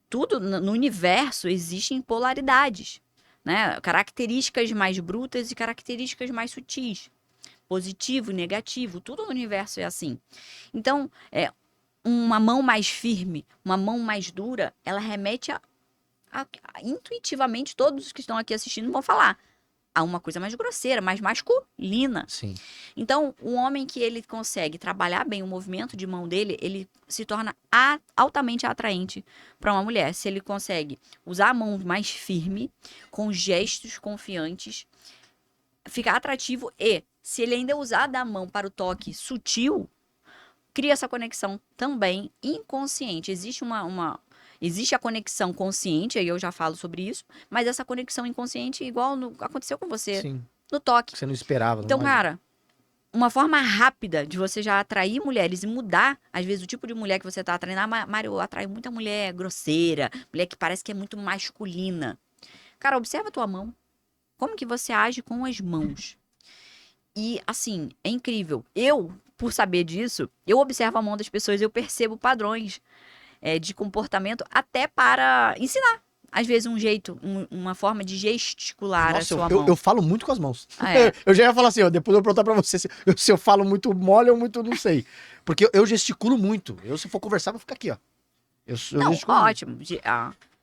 Tudo no universo existem polaridades, né? Características mais brutas e características mais sutis. Positivo e negativo, tudo no universo é assim. Então, uma mão mais firme, uma mão mais dura, ela remete intuitivamente, todos os que estão aqui assistindo vão falar a uma coisa mais grosseira, mais masculina. Sim. Então, o homem que ele consegue trabalhar bem o movimento de mão dele, ele se torna altamente atraente para uma mulher. Se ele consegue usar a mão mais firme, com gestos confiantes, ficar atrativo. E se ele ainda usar da mão para o toque sutil, cria essa conexão também inconsciente. Existe a conexão consciente, aí eu já falo sobre isso, mas essa conexão inconsciente, aconteceu com você Sim. no toque. Que você não esperava. Então, não cara, uma forma rápida de você já atrair mulheres e mudar, às vezes, o tipo de mulher que você tá atraindo. Ah, Mário, eu atraio muita mulher grosseira, mulher que parece que é muito masculina. Cara, observa a tua mão. Como que você age com as mãos? E, assim, é incrível. Por saber disso, eu observo a mão das pessoas, eu percebo padrões de comportamento até para ensinar. Às vezes, um jeito, uma forma de gesticular a Nossa, sua mão. eu falo muito com as mãos. É. Eu já ia falar assim, ó, depois eu vou perguntar pra você se eu falo muito mole ou muito não sei. Porque eu gesticulo muito. Se for conversar, vou ficar aqui, ó. Eu Não, gesticulo muito. ótimo.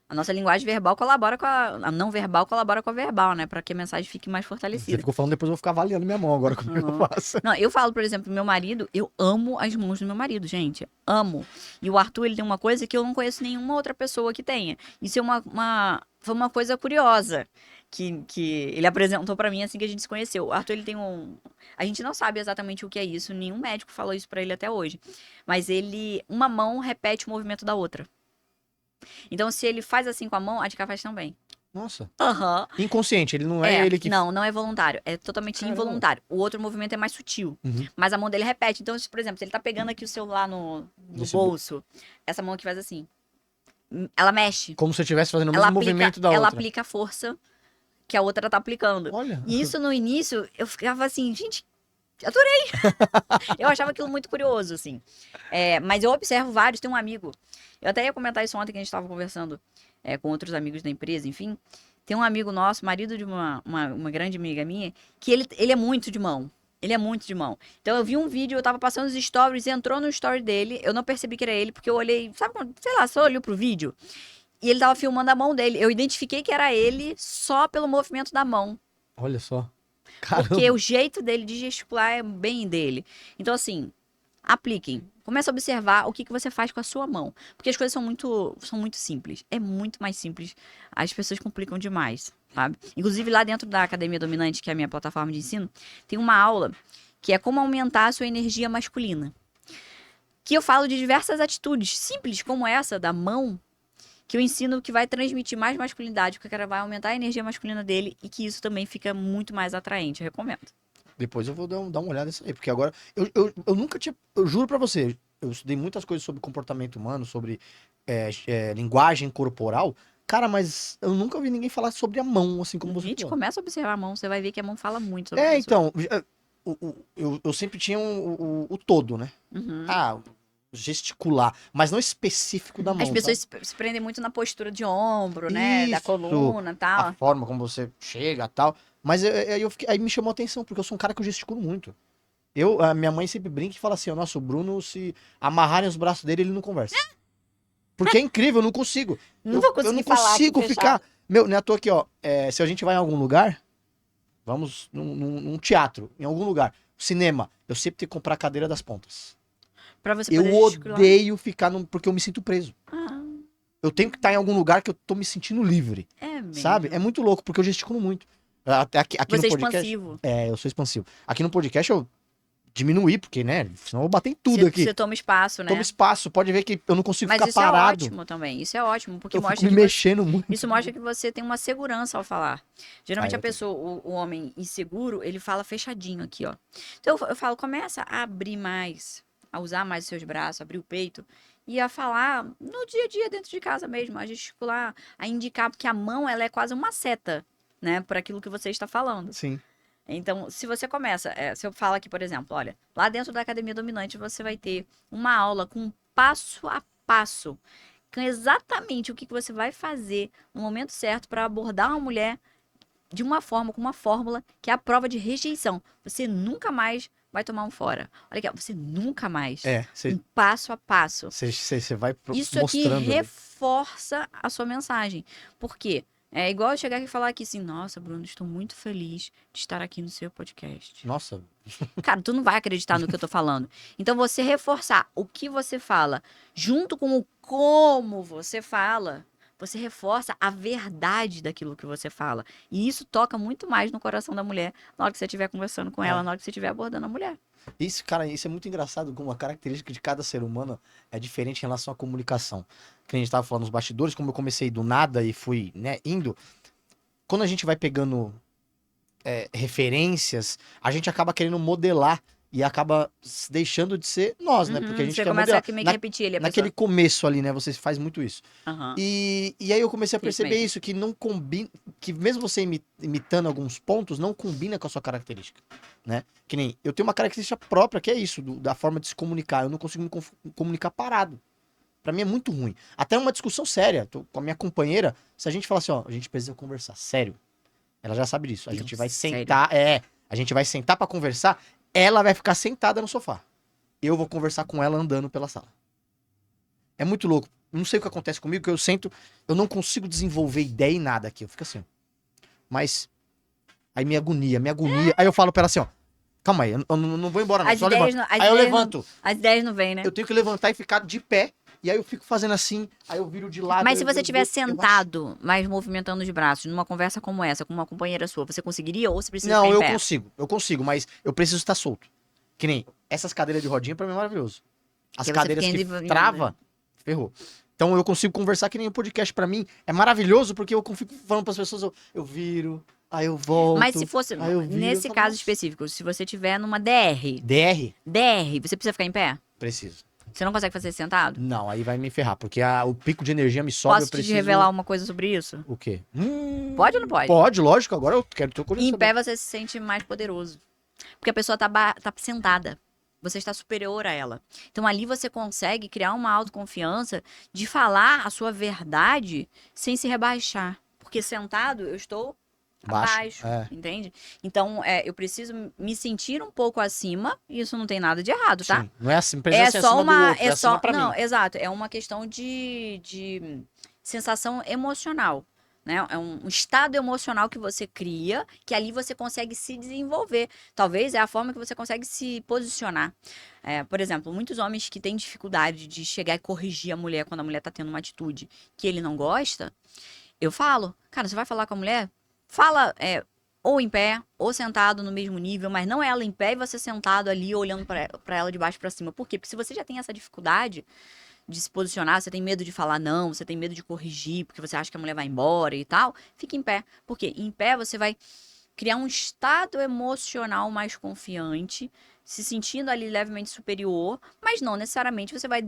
A nossa linguagem verbal colabora com a não verbal colabora com a verbal, né? Para que a mensagem fique mais Você fortalecida. ficou falando, depois eu vou ficar avaliando minha mão agora, como é que eu Uhum. faço. Não, eu falo, por exemplo, meu marido, eu amo as mãos do meu marido, gente. Amo. E o Arthur, ele tem uma coisa que eu não conheço nenhuma outra pessoa que tenha. Isso é foi uma coisa curiosa que ele apresentou pra mim assim que a gente se conheceu. O Arthur, ele tem a gente não sabe exatamente o que é isso, nenhum médico falou isso pra ele até hoje. Mas uma mão repete o movimento da outra. Então, se ele faz assim com a mão, a de cá faz também. Nossa. Aham. Inconsciente, ele não é ele que... Não é voluntário. É totalmente Caramba. involuntário. O outro movimento é mais sutil. Uhum. Mas a mão dele repete. Então, por exemplo, se ele tá pegando aqui o celular no Nesse bolso, essa mão aqui faz assim. Ela mexe. Como se eu estivesse fazendo o Ela mesmo movimento da ela outra. aplica a força que a outra tá aplicando. Olha. E isso no início, eu ficava assim, gente, adorei. Eu achava aquilo muito curioso, assim. Mas eu observo vários, tem um amigo. Eu até ia comentar isso ontem que a gente tava conversando com outros amigos da empresa, enfim. Tem um amigo nosso, marido de uma grande amiga minha, que ele é muito de mão. Ele é muito de mão. Então eu vi um vídeo, eu tava passando os stories, entrou no story dele, eu não percebi que era ele, porque eu olhei, sabe quando, sei lá, só olhei pro vídeo. E ele tava filmando a mão dele. Eu identifiquei que era ele só pelo movimento da mão. Olha só. Caramba. Porque o jeito dele de gesticular é bem dele. Então, assim, apliquem. Comece a observar o que você faz com a sua mão. Porque as coisas são muito simples. É muito mais simples. As pessoas complicam demais, sabe? Inclusive, lá dentro da Academia Dominante, que é a minha plataforma de ensino, tem uma aula que é como aumentar a sua energia masculina. Que eu falo de diversas atitudes simples, como essa da mão, que eu ensino que vai transmitir mais masculinidade, porque o cara vai aumentar a energia masculina dele e que isso também fica muito mais atraente. Eu recomendo. Depois eu vou dar uma olhada nisso aí, porque agora eu nunca tinha. Eu juro pra você, eu estudei muitas coisas sobre comportamento humano, sobre linguagem corporal. Cara, mas eu nunca vi ninguém falar sobre a mão, assim como você Gente, falou. começa a observar a mão, você vai ver que a mão fala muito sobre a pessoa. Então, eu sempre tinha o todo, né? Uhum. Gesticular, mas não específico da mão. As pessoas se prendem muito na postura de ombro, né? Da Isso, coluna e tal. a forma como você chega e tal. Mas aí me chamou a atenção, porque eu sou um cara que eu gesticulo muito. A minha mãe sempre brinca e fala assim: nossa, o Bruno, se amarrarem os braços dele, ele não conversa. Porque é incrível, eu não consigo. Não vou conseguir eu não falar consigo aqui ficar. fechado. Meu, né, tô aqui, ó. Se a gente vai em algum lugar, vamos num teatro, em algum lugar, cinema, eu sempre tenho que comprar a cadeira das pontas. Pra você Eu poder gesticular. odeio ficar porque eu me sinto preso. Ah, Eu tenho que estar em algum lugar que eu tô me sentindo livre. é mesmo. Sabe? É muito louco, porque eu gesticulo muito. Até aqui Você é no podcast. expansivo. Eu sou expansivo. Aqui no podcast eu diminuí, porque, né? Senão eu vou bater em tudo aqui. Você toma espaço, né? Toma espaço, pode ver que eu não consigo Mas ficar isso parado. é ótimo também. Isso é ótimo, porque Eu fico mostra me que mexendo muito. isso mostra que você tem uma segurança ao falar. Geralmente eu a pessoa, o homem inseguro, ele fala fechadinho aqui, ó. Então eu falo, começa a abrir mais, a usar mais os seus braços, abrir o peito e a falar no dia a dia dentro de casa mesmo, a gesticular, a indicar, porque a mão, ela é quase uma seta, né, por aquilo que você está falando. Sim. Então, se você começa, se eu falo aqui, por exemplo, olha, lá dentro da Academia Dominante você vai ter uma aula com passo a passo, com exatamente o que você vai fazer no momento certo para abordar uma mulher de uma forma, com uma fórmula que é a prova de rejeição. Você nunca mais vai tomar um fora. Olha aqui, ó, você nunca mais. Um passo a passo. Você vai Isso mostrando. aqui reforça a sua mensagem. Por quê? É igual eu chegar aqui e falar aqui assim, nossa, Bruno, estou muito feliz de estar aqui no seu podcast. Nossa. Cara, tu não vai acreditar no que eu tô falando. Então, você reforçar o que você fala junto com o como você fala, você reforça a verdade daquilo que você fala. E isso toca muito mais no coração da mulher na hora que você estiver conversando com ela, na hora que você estiver abordando a mulher. Isso, cara, isso é muito engraçado, como a característica de cada ser humano é diferente em relação à comunicação. Que a gente tava falando nos bastidores, como eu comecei do nada e fui, né, indo. Quando a gente vai pegando referências, a gente acaba querendo modelar e acaba deixando de ser nós, né? Porque a gente Você quer começa modelar. a meio que repetir ele, a Naquele pessoa. começo ali, né? Você faz muito isso. Aham. E aí eu comecei a Isso perceber mesmo. isso, que não combina, que mesmo você imitando alguns pontos, não combina com a sua característica, né? Que nem, eu tenho uma característica própria, que é isso, da forma de se comunicar. Eu não consigo comunicar parado. Pra mim é muito ruim. Até uma discussão séria, tô com a minha companheira, se a gente falar assim, ó, a gente precisa conversar, sério. Ela já sabe disso. A gente vai Sério? sentar, a gente vai sentar pra conversar, ela vai ficar sentada no sofá. Eu vou conversar com ela andando pela sala. É muito louco. Não sei o que acontece comigo, que eu sento, eu não consigo desenvolver ideia em nada aqui. Eu fico assim, ó. Mas aí me agonia. Aí eu falo pra ela assim, ó, calma aí, eu não vou embora não, As só ideias levanto. não- as Aí eu ideias não- levanto. As ideias não vêm, né? Eu tenho que levantar e ficar de pé. E aí eu fico fazendo assim, aí eu viro de lado. Mas se eu você viro tivesse do- eu acho- sentado, mas movimentando os braços, numa conversa como essa, com uma companheira sua, você conseguiria ou você precisa Não, ficar em eu pé? consigo, mas eu preciso estar solto. Que nem essas cadeiras de rodinha pra mim é maravilhoso. As Porque você cadeiras fica que indo e- trava, ferrou. Então eu consigo conversar que nem um podcast pra mim. É maravilhoso porque eu fico falando pras pessoas, eu viro, aí eu volto. Mas se fosse, aí eu viro, nesse eu falo, caso "Nossa." específico, se você tiver numa DR, DR? você precisa ficar em pé? Preciso. Você não consegue fazer sentado? Não, aí vai me ferrar, porque o pico de energia me sobe, eu Posso te preciso... revelar uma coisa sobre isso? O quê? Pode ou não pode? Pode, lógico, agora eu quero ter E em curiosidade. pé você se sente mais poderoso. Porque a pessoa tá sentada. Você está superior a ela. Então ali você consegue criar uma autoconfiança de falar a sua verdade sem se rebaixar. Porque sentado eu estou abaixo, É. entende? Então eu preciso me sentir um pouco acima, e isso não tem nada de errado, tá? Sim, não é assim, precisa É ser só acima do uma. outro, é É acima só. pra Não, mim. exato. É uma questão de sensação emocional. Né? É um estado emocional que você cria, que ali você consegue se desenvolver. Talvez é a forma que você consegue se posicionar. Por exemplo, muitos homens que têm dificuldade de chegar e corrigir a mulher quando a mulher tá tendo uma atitude que ele não gosta, eu falo, cara, você vai falar com a mulher? Fala ou em pé, ou sentado no mesmo nível, mas não ela em pé e você sentado ali olhando pra ela de baixo pra cima. Por quê? Porque se você já tem essa dificuldade de se posicionar, você tem medo de falar não, você tem medo de corrigir, porque você acha que a mulher vai embora e tal, fica em pé. Porque em pé você vai criar um estado emocional mais confiante, se sentindo ali levemente superior, mas não necessariamente você vai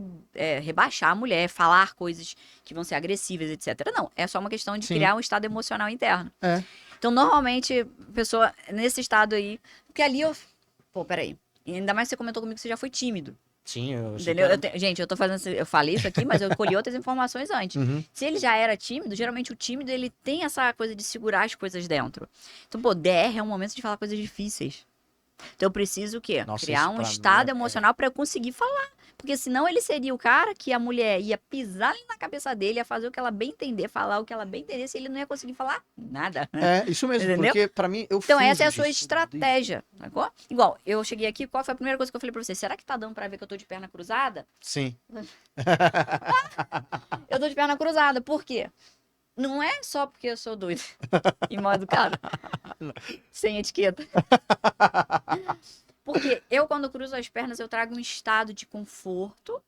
rebaixar a mulher, falar coisas que vão ser agressivas, etc. Não, é só uma questão de Sim. criar um estado emocional interno. É. Então, normalmente, a pessoa, nesse estado aí, porque ali eu... Pô, peraí. E ainda mais que você comentou comigo que você já foi tímido. Sim, eu Entendeu? super... Gente, eu tô fazendo. Eu falei isso aqui, mas eu colhi outras informações antes. Uhum. Se ele já era tímido, geralmente o tímido ele tem essa coisa de segurar as coisas dentro. Então, pô, DR é um momento de falar coisas difíceis. Então eu preciso o quê? Nossa, Criar isso um pra mim estado é- emocional pra eu conseguir falar. Porque senão ele seria o cara que a mulher ia pisar ali na cabeça dele, ia fazer o que ela bem entender, falar o que ela bem entender, se ele não ia conseguir falar nada. É, isso mesmo, Entendeu? porque pra mim eu Então, finjo essa é a sua disso. estratégia, sacou? Igual, eu cheguei aqui, qual foi a primeira coisa que eu falei pra você? Será que tá dando pra ver que eu tô de perna cruzada? Sim. Eu tô de perna cruzada, por quê? Não é só porque eu sou doida e mal educada, sem etiqueta. Porque eu, quando cruzo as pernas, eu trago um estado de conforto,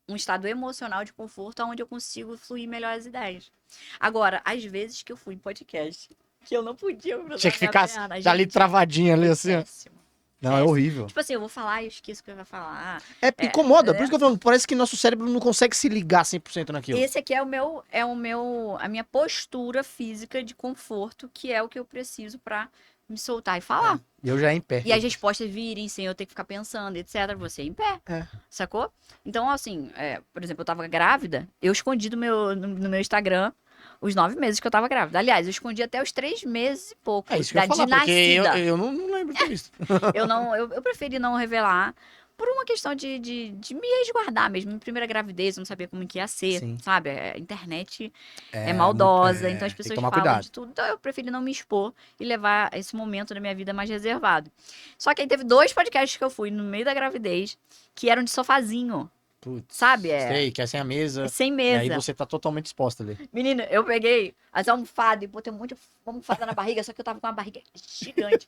um estado emocional de conforto, onde eu consigo fluir melhor as ideias. Agora, às vezes que eu fui em podcast, que eu não podia cruzar Tinha que minha ficar perna, ali gente, travadinha ali foi assim, ó. péssimo. Não, é horrível. Tipo assim, eu vou falar e eu esqueço o que eu vou falar. Incomoda, por isso que eu falo, parece que nosso cérebro não consegue se ligar 100% naquilo. Esse aqui é a minha postura física de conforto, que é o que eu preciso pra me soltar e falar. E eu já em pé. E as respostas virem sem eu ter que ficar pensando, etc. Você em pé. É. Sacou? Então, assim, por exemplo, eu tava grávida, eu escondi no meu Instagram os 9 meses que eu tava grávida. Aliás, eu escondi até os 3 meses e pouco É isso que eu da ia falar, de porque nascida. eu não lembro de ter visto. Eu preferi não revelar por uma questão de me resguardar mesmo. Minha primeira gravidez, eu não sabia como que ia ser, Sim. sabe? A internet é maldosa, muito- então as tem que pessoas tomar falam cuidado. de tudo. Então eu preferi não me expor e levar esse momento da minha vida mais reservado. Só que aí teve 2 podcasts que eu fui no meio da gravidez que eram de sofazinho. Putz, Sabe? sei, que é sem a mesa. É sem E aí mesa. você tá totalmente exposta ali. Menina, eu peguei as almofadas e botei um monte de almofada na barriga, só que eu tava com uma barriga gigante.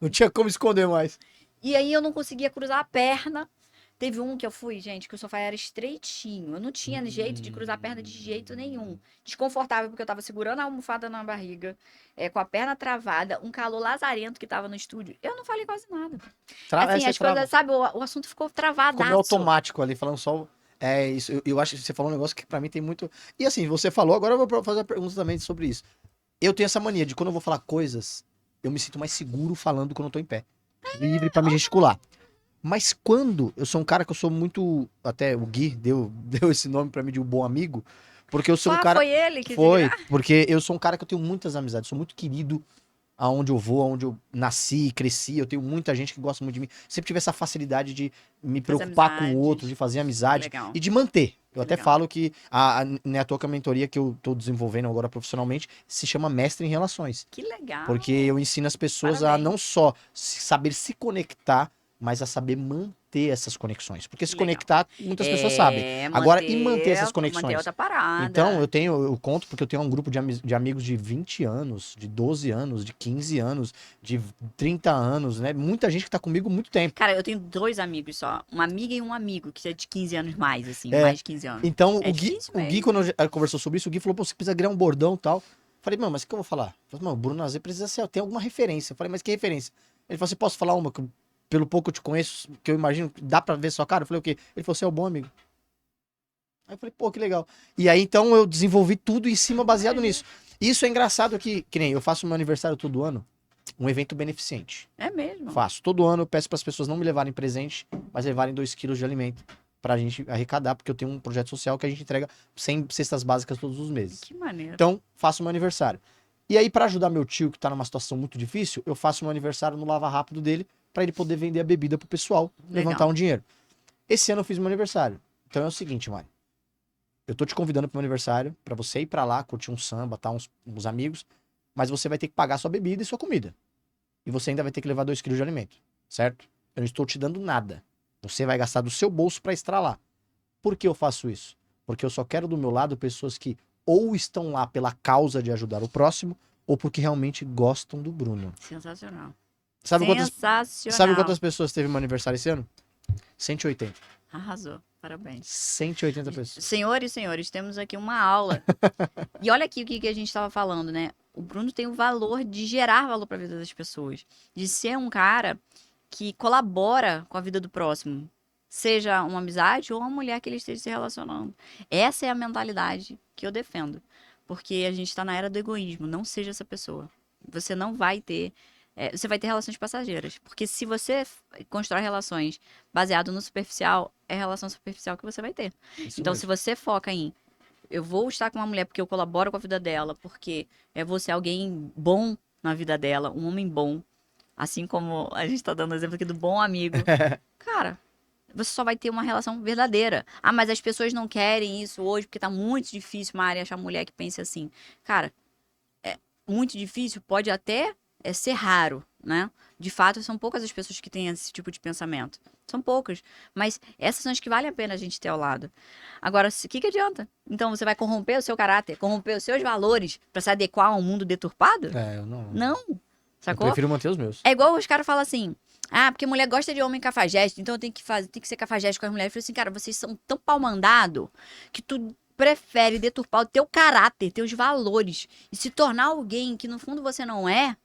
Não tinha como esconder mais. E aí eu não conseguia cruzar a perna. Teve um que eu fui, gente, que o sofá era estreitinho. Eu não tinha jeito de cruzar a perna de jeito nenhum. Desconfortável, porque eu tava segurando a almofada na barriga, com a perna travada, um calor lazarento que tava no estúdio. Eu não falei quase nada. Assim, Você as trava. coisas, sabe, o assunto ficou Ficou meio travadaço. automático ali, falando só. É isso. Eu acho que você falou um negócio que pra mim tem muito. E assim, você falou, agora eu vou fazer uma pergunta também sobre isso. Eu tenho essa mania de quando eu vou falar coisas, eu me sinto mais seguro falando quando eu tô em pé. Livre pra me gesticular. Mas quando eu sou um cara que eu sou muito. Até o Gui deu esse nome pra mim de um bom amigo. Porque eu sou um cara. Foi ele que Foi, porque eu sou um cara que eu tenho muitas amizades, sou muito querido aonde eu vou, aonde eu nasci, cresci. Eu tenho muita gente que gosta muito de mim. Sempre tive essa facilidade de me Fazer preocupar com o amizades. outro, de fazer amizade Legal. e de manter. Eu até Legal. falo que não é à toa que a mentoria que eu tô desenvolvendo agora profissionalmente se chama Mestre em Relações. Que legal. Porque eu ensino as pessoas a Parabéns. não só saber se conectar, mas a saber manter essas conexões. Porque se Legal. conectar, muitas pessoas sabem. Agora, e manter essas conexões? Manter outra parada. Então, eu conto porque eu tenho um grupo de amigos de 20 anos, de 12 anos, de 15 anos, de 30 anos, né? Muita gente que tá comigo há muito tempo. Cara, eu tenho 2 amigos só. Uma amiga e um amigo, que é de 15 anos mais, assim. É. Mais de 15 anos. Então, É o Gui, difícil o Gui, mesmo. quando conversou sobre isso, o Gui falou, pô, você precisa criar um bordão e tal. Falei, mano, mas o que eu vou falar? Falei, mano, o Bruno Azê precisa ter alguma referência. Eu falei, mas que referência? Ele falou assim, posso falar uma que, pelo pouco que eu te conheço, que eu imagino, dá pra ver sua cara? Eu falei, o quê? Ele falou, você é um bom amigo. Aí eu falei, pô, que legal. E aí, então, eu desenvolvi tudo em cima baseado nisso. Isso é engraçado que nem eu faço meu aniversário todo ano, um evento beneficente. É mesmo. Faço. Todo ano eu peço para as pessoas não me levarem presente, mas levarem 2 quilos de alimento pra gente arrecadar, porque eu tenho um projeto social que a gente entrega 100 cestas básicas todos os meses. Que maneiro. Então, faço meu aniversário. E aí, pra ajudar meu tio, que tá numa situação muito difícil, eu faço meu aniversário no Lava Rápido dele, pra ele poder vender a bebida pro pessoal, Legal. levantar um dinheiro. Esse ano eu fiz meu aniversário. Então é o seguinte, Mari. Eu tô te convidando pro meu aniversário, pra você ir pra lá, curtir um samba, tá, uns amigos, mas você vai ter que pagar sua bebida e sua comida. E você ainda vai ter que levar 2 quilos de alimento, certo? Eu não estou te dando nada. Você vai gastar do seu bolso pra estar lá. Por que eu faço isso? Porque eu só quero do meu lado pessoas que ou estão lá pela causa de ajudar o próximo, ou porque realmente gostam do Bruno. Sensacional. Sabe Sensacional. quantas pessoas teve meu aniversário esse ano? 180. Arrasou. Parabéns. 180 pessoas. Senhores e senhores, temos aqui uma aula. E olha aqui o que a gente estava falando, né? O Bruno tem o valor de gerar valor para a vida das pessoas. De ser um cara que colabora com a vida do próximo. Seja uma amizade ou uma mulher que ele esteja se relacionando. Essa é a mentalidade que eu defendo. Porque a gente está na era do egoísmo. Não seja essa pessoa. Você não vai ter... você vai ter relações passageiras. Porque se você constrói relações baseado no superficial, é relação superficial que você vai ter. Isso Então, mesmo. se você foca em eu vou estar com uma mulher porque eu colaboro com a vida dela, porque vou ser alguém bom na vida dela, um homem bom, assim como a gente tá dando o exemplo aqui do bom amigo. Cara, você só vai ter uma relação verdadeira. Ah, mas as pessoas não querem isso hoje porque tá muito difícil, Mari, achar mulher que pense assim. Cara, é muito difícil, pode até ser raro, né? De fato, são poucas as pessoas que têm esse tipo de pensamento. São poucas. Mas essas são as que vale a pena a gente ter ao lado. Agora, o que adianta? Então, você vai corromper o seu caráter, corromper os seus valores pra se adequar a um mundo deturpado? Eu não. Não. Eu Sacou? prefiro manter os meus. É igual os caras falam assim, ah, porque mulher gosta de homem cafajeste, então tem que ser cafajeste com as mulheres. Eu falei assim, cara, vocês são tão pau mandado que tu prefere deturpar o teu caráter, teus valores e se tornar alguém que no fundo você não é,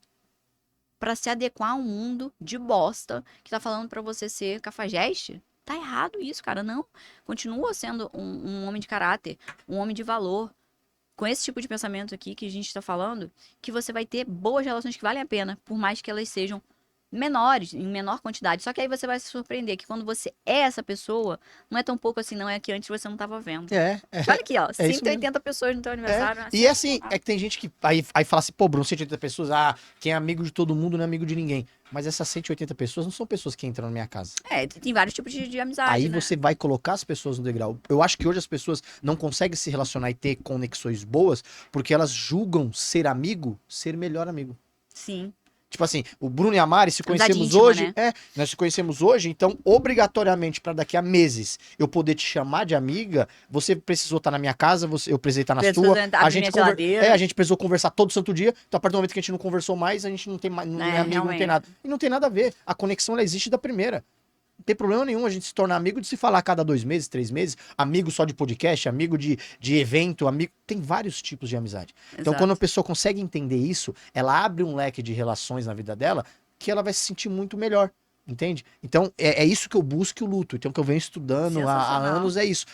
pra se adequar a um mundo de bosta que tá falando pra você ser cafajeste. Tá errado isso, cara. Não. Continua sendo um homem de caráter, um homem de valor. Com esse tipo de pensamento aqui que a gente tá falando, que você vai ter boas relações que valem a pena, por mais que elas sejam menores, em menor quantidade. Só que aí você vai se surpreender que quando você é essa pessoa, não é tão pouco assim, não, é que antes você não tava vendo. Olha aqui, ó, É isso 180 pessoas no teu aniversário. E assim, é que tem gente que aí fala assim, pô, Bruno, 180 pessoas, quem é amigo de todo mundo não é amigo de ninguém. Mas essas 180 pessoas não são pessoas que entram na minha casa. Tem vários tipos de amizade, Aí né? você vai colocar as pessoas no degrau. Eu acho que hoje as pessoas não conseguem se relacionar e ter conexões boas porque elas julgam ser amigo ser melhor amigo. Sim. Tipo assim, o Bruno e a Mari se Amizade conhecemos íntima, hoje. né? Nós se conhecemos hoje, então, obrigatoriamente, pra daqui a meses eu poder te chamar de amiga, você precisou estar na minha casa, eu precisei estar na Pessoas sua. abrir A minha gente, geladeira. a gente precisou conversar todo santo dia. Então, a partir do momento que a gente não conversou mais, a gente não tem mais, não é amigo, não tem realmente. nada. E não tem nada a ver. A conexão, ela existe da primeira. Não tem problema nenhum a gente se tornar amigo de se falar a cada 2 meses, 3 meses, amigo só de podcast, amigo de evento, amigo. Tem vários tipos de amizade. Então, Exato. quando a pessoa consegue entender isso, ela abre um leque de relações na vida dela que ela vai se sentir muito melhor. Entende? Então, é isso que eu busco e o luto. Então, o que eu venho estudando há Sensacional. anos é isso.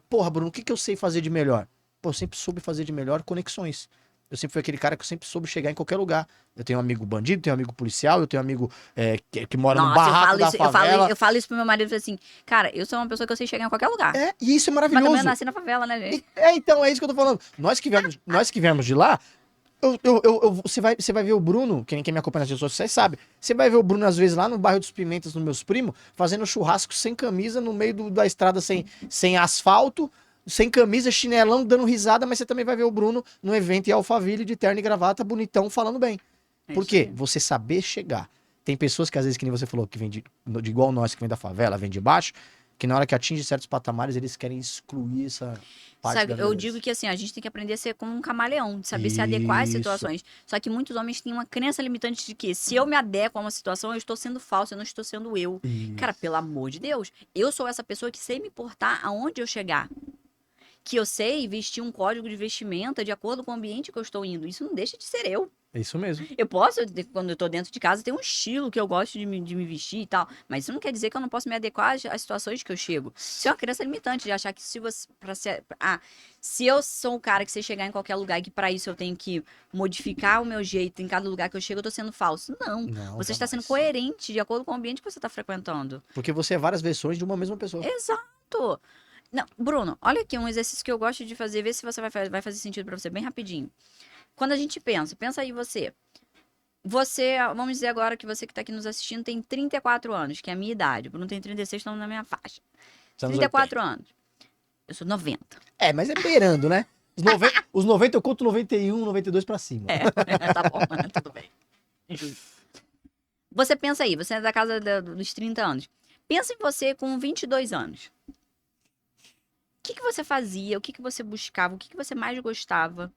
Porra, Bruno, o que eu sei fazer de melhor? Pô, eu sempre soube fazer de melhor conexões. Eu sempre fui aquele cara que eu sempre soube chegar em qualquer lugar. Eu tenho um amigo bandido, tenho um amigo policial, eu tenho um amigo que mora no Nossa, eu barraco falo da isso, favela. eu falo isso pro meu marido, eu falo assim, cara, eu sou uma pessoa que eu sei chegar em qualquer lugar. E isso é Mas também maravilhoso. eu nasci na favela, né, gente? Então, é isso que eu tô falando. Nós que viemos de lá, você vai ver o Bruno, quem me acompanha nas redes sociais sabe. Você vai ver o Bruno, às vezes, lá no bairro dos Pimentas, nos meus primos, fazendo churrasco sem camisa, no meio da estrada sem asfalto, sem camisa, chinelão, dando risada, mas você também vai ver o Bruno no evento em Alphaville, de terno e gravata, bonitão, falando bem. É Por isso quê? aí. Você saber chegar. Tem pessoas que, às vezes, que nem você falou, que vem de igual nós, que vem da favela, vem de baixo, que na hora que atinge certos patamares, eles querem excluir essa parte Sabe, da vida eu deles. digo que assim, a gente tem que aprender a ser como um camaleão, de saber se adequar às Isso. situações. Só que muitos homens têm uma crença limitante de que se eu me adequo a uma situação, eu estou sendo falso, eu não estou sendo eu. Cara, pelo amor de Deus, eu sou essa pessoa que sei me portar aonde eu chegar. Que eu sei vestir um código de vestimenta de acordo com o ambiente que eu estou indo. Isso não deixa de ser eu. É isso mesmo. Eu posso, quando eu tô dentro de casa, ter um estilo que eu gosto de me vestir e tal. Mas isso não quer dizer que eu não posso me adequar às situações que eu chego. Isso é uma crença limitante de achar que se você. Se eu sou um cara que sei chegar em qualquer lugar e que pra isso eu tenho que modificar o meu jeito em cada lugar que eu chego, eu tô sendo falso. Não. Não, Você está sendo jamais. coerente de acordo com o ambiente que você está frequentando. Porque você é várias versões de uma mesma pessoa. Exato. Não, Bruno, olha aqui um exercício que eu gosto de fazer, ver se você vai fazer sentido pra você bem rapidinho. Quando a gente pensa aí você. Você, vamos dizer agora que você que tá aqui nos assistindo tem 34 anos, que é a minha idade. O Bruno tem 36, estamos na minha faixa. Os anos 34 anos. Eu sou 90. Mas é beirando, né? Os 90 eu conto 91, 92 pra cima. Tá bom, tudo bem. Você pensa aí, você é da casa dos 30 anos. Pensa em você com 22 anos. O que você fazia? O que você buscava? O que você mais gostava?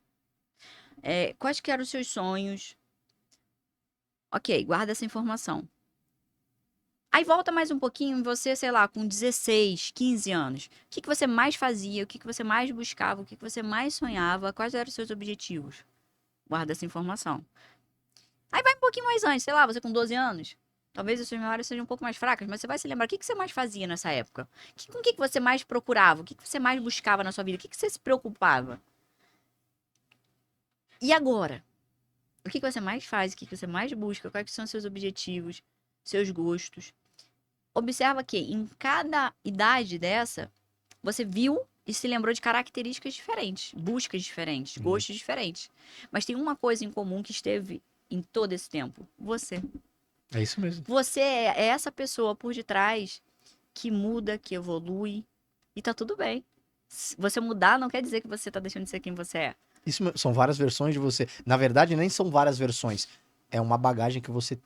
Quais que eram os seus sonhos? Ok, guarda essa informação. Aí volta mais um pouquinho em você, sei lá, com 16, 15 anos. O que você mais fazia? O que você mais buscava? O que você mais sonhava? Quais eram os seus objetivos? Guarda essa informação. Aí vai um pouquinho mais antes, sei lá, você com 12 anos. Talvez as suas memórias sejam um pouco mais fracas, mas você vai se lembrar o que você mais fazia nessa época. Com o que você mais procurava? O que você mais buscava na sua vida? O que você se preocupava? E agora? O que você mais faz? O que você mais busca? Quais são os seus objetivos? Seus gostos? Observa que em cada idade dessa, você viu e se lembrou de características diferentes, buscas diferentes, gostos diferentes. Mas tem uma coisa em comum que esteve em todo esse tempo: você. É isso mesmo. Você é essa pessoa por detrás que muda, que evolui, e tá tudo bem. Se você mudar não quer dizer que você tá deixando de ser quem você é. Isso são várias versões de você. Na verdade, nem são várias versões. É uma bagagem que você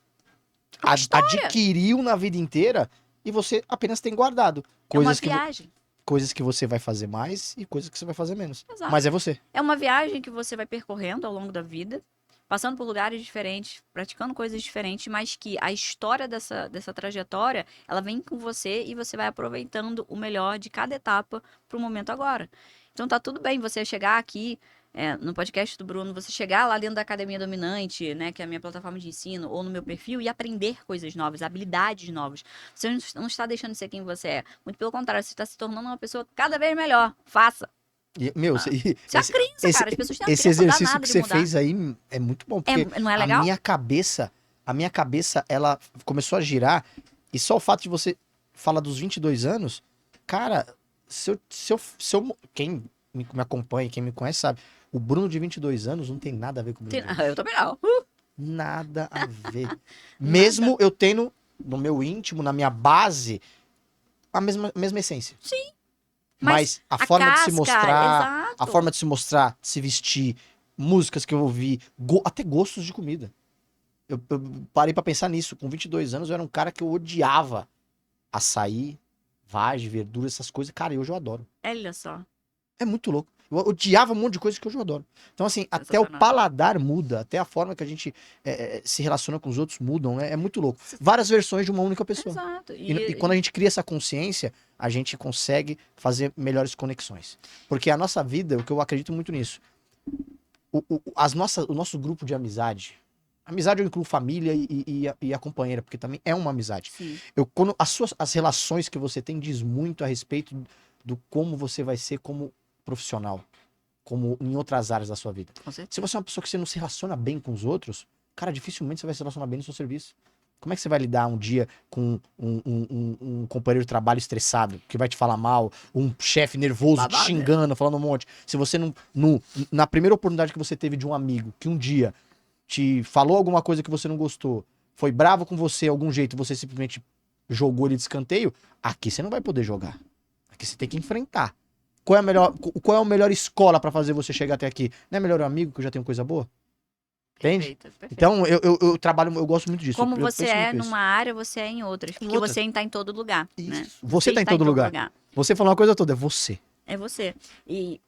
adquiriu na vida inteira e você apenas tem guardado. É uma Coisas viagem. coisas que você vai fazer mais e coisas que você vai fazer menos. Exato. Mas é você. É uma viagem que você vai percorrendo ao longo da vida, passando por lugares diferentes, praticando coisas diferentes, mas que a história dessa trajetória, ela vem com você e você vai aproveitando o melhor de cada etapa pro momento agora. Então tá tudo bem você chegar aqui no podcast do Bruno, você chegar lá dentro da Academia Dominante, né, que é a minha plataforma de ensino, ou no meu perfil, e aprender coisas novas, habilidades novas. Você não está deixando de ser quem você é. Muito pelo contrário, você está se tornando uma pessoa cada vez melhor. Faça. Meu, Isso é a crença, cara. As pessoas têm uma esse crença exercício danada que de você mudar. fez aí é muito bom, porque Não é legal? a minha cabeça, ela começou a girar, e só o fato de você falar dos 22 anos, cara, quem me acompanha, quem me conhece sabe, o Bruno de 22 anos não tem nada a ver com o Bruno. Eu também não. Nada a ver. Mesmo eu tendo no meu íntimo, na minha base, a mesma essência. Sim. Mas a forma de se casca, mostrar, exato. a forma de se mostrar, de se vestir, músicas que eu ouvi, até gostos de comida. eu parei pra pensar nisso. Com 22 anos, eu era um cara que eu odiava açaí, vagem, verdura, essas coisas. Cara, e hoje eu adoro. Olha só. É muito louco. Eu odiava um monte de coisa que hoje eu adoro. Então, assim, até o Sensacional. paladar muda, até a forma que a gente se relaciona com os outros mudam. É muito louco. Várias versões de uma única pessoa. Exato. E quando a gente cria essa consciência, a gente consegue fazer melhores conexões. Porque a nossa vida, o que eu acredito muito nisso, o nosso grupo de amizade. Amizade eu incluo família e a companheira, porque também é uma amizade. Sim, Quando as relações que você tem diz muito a respeito do como você vai ser como profissional, como em outras áreas da sua vida. com certeza. Se você é uma pessoa que você não se relaciona bem com os outros, cara, dificilmente você vai se relacionar bem no seu serviço. Como é que você vai lidar um dia com um companheiro de trabalho estressado, que vai te falar mal, um chefe nervoso te Babado, xingando, falando um monte? Se você não, na primeira oportunidade que você teve de um amigo, que um dia te falou alguma coisa que você não gostou, foi bravo com você de algum jeito, você simplesmente jogou ele de escanteio, aqui você não vai poder jogar. Aqui você tem que enfrentar. Qual é a melhor escola pra fazer você chegar até aqui? Não é melhor amigo que eu já tenho coisa boa? Entende? Perfeito, perfeito. Então, eu trabalho, eu gosto muito disso. Como eu você penso é muito nisso. numa área, você é em outras. Porque outras. você está em todo lugar, né? Isso. Você tá em está todo lugar. Você falou uma coisa toda, é você. É você. E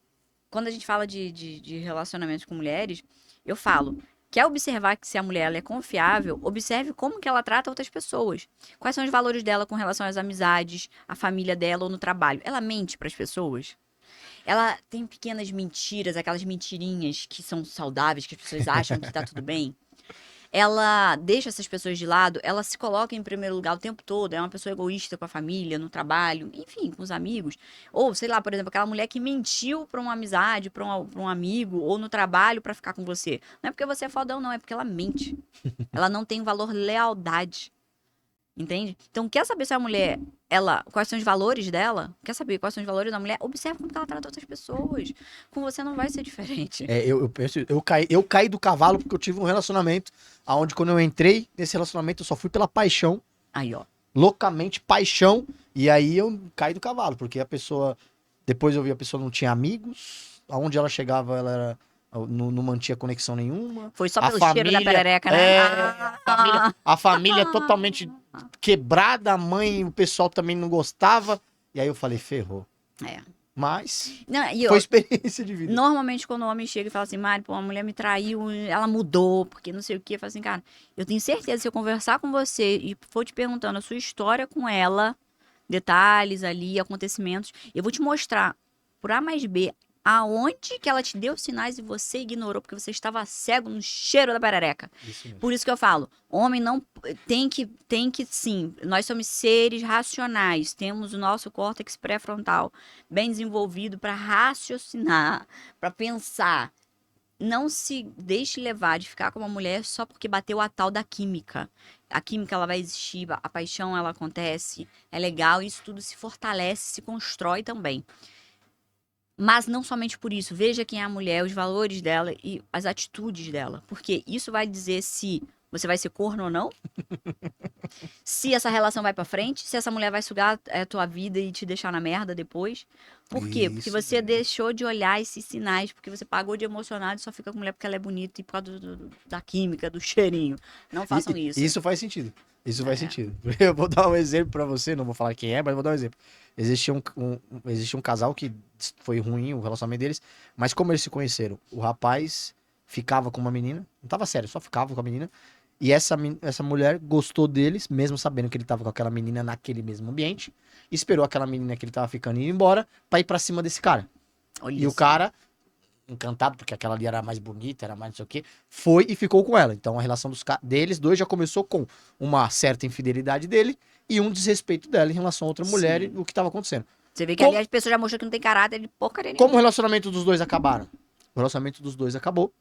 quando a gente fala de relacionamentos com mulheres, eu falo, quer observar que se a mulher ela é confiável, observe como que ela trata outras pessoas. Quais são os valores dela com relação às amizades, à família dela ou no trabalho. Ela mente para as pessoas? Ela tem pequenas mentiras, aquelas mentirinhas que são saudáveis, que as pessoas acham que tá tudo bem. Ela deixa essas pessoas de lado, ela se coloca em primeiro lugar o tempo todo, é uma pessoa egoísta com a família, no trabalho, enfim, com os amigos. Ou, sei lá, por exemplo, aquela mulher que mentiu pra uma amizade, pra um amigo, ou no trabalho pra ficar com você. Não é porque você é fodão, não, é porque ela mente. Ela não tem o valor lealdade. Entende? Então, quer saber se a mulher, quais são os valores dela? Quer saber quais são os valores da mulher? Observe como que ela trata outras pessoas. Com você não vai ser diferente. Eu caí do cavalo porque eu tive um relacionamento onde quando eu entrei nesse relacionamento eu só fui pela paixão, Aí, ó. loucamente paixão, e aí eu caí do cavalo, porque a pessoa, depois eu vi a pessoa não tinha amigos, aonde ela chegava ela era, não mantinha conexão nenhuma. Foi só A pelo cheiro da família- perereca, né? A família totalmente quebrada, a mãe, o pessoal também não gostava. E aí eu falei, ferrou. É. Mas Não, e foi ó, experiência de vida. normalmente quando o homem chega e fala assim, Mari, pô, a mulher me traiu, ela mudou, porque não sei o quê, eu falo assim, cara, eu tenho certeza, se eu conversar com você e for te perguntando a sua história com ela, detalhes ali, acontecimentos, eu vou te mostrar por A mais B aonde que ela te deu sinais e você ignorou porque você estava cego no cheiro da perereca. Isso mesmo. Por isso que eu falo, homem não tem que sim, nós somos seres racionais, temos o nosso córtex pré-frontal bem desenvolvido para raciocinar, para pensar. Não se deixe levar de ficar com uma mulher só porque bateu a tal da química. A química ela vai existir, a paixão ela acontece, é legal, isso tudo se fortalece, se constrói também. Mas não somente por isso. Veja quem é a mulher, os valores dela e as atitudes dela. Porque isso vai dizer se você vai ser corno ou não. Se essa relação vai pra frente. Se essa mulher vai sugar a tua vida e te deixar na merda depois. Por quê? Porque Isso você mesmo. deixou de olhar esses sinais. Porque você pagou de emocionado e só fica com mulher porque ela é bonita e por causa da química, do cheirinho. Não façam isso. Isso faz sentido. Isso faz É. sentido. Eu vou dar um exemplo pra você, não vou falar quem é, mas vou dar um exemplo. Existia existia um casal que foi ruim o relacionamento deles, mas como eles se conheceram? O rapaz ficava com uma menina, não tava sério, só ficava com a menina, e essa mulher gostou deles, mesmo sabendo que ele tava com aquela menina naquele mesmo ambiente, esperou aquela menina que ele tava ficando ir embora pra ir pra cima desse cara. Olha E o só. cara, encantado, porque aquela ali era mais bonita, era mais não sei o quê, foi e ficou com ela. Então a relação deles dois já começou com uma certa infidelidade dele e um desrespeito dela em relação a outra mulher e Sim. o que estava acontecendo. Você vê que Como- ali as pessoas já mostrou que não tem caráter de porcaria Como o nenhuma. relacionamento dos dois acabaram? O relacionamento dos dois acabou.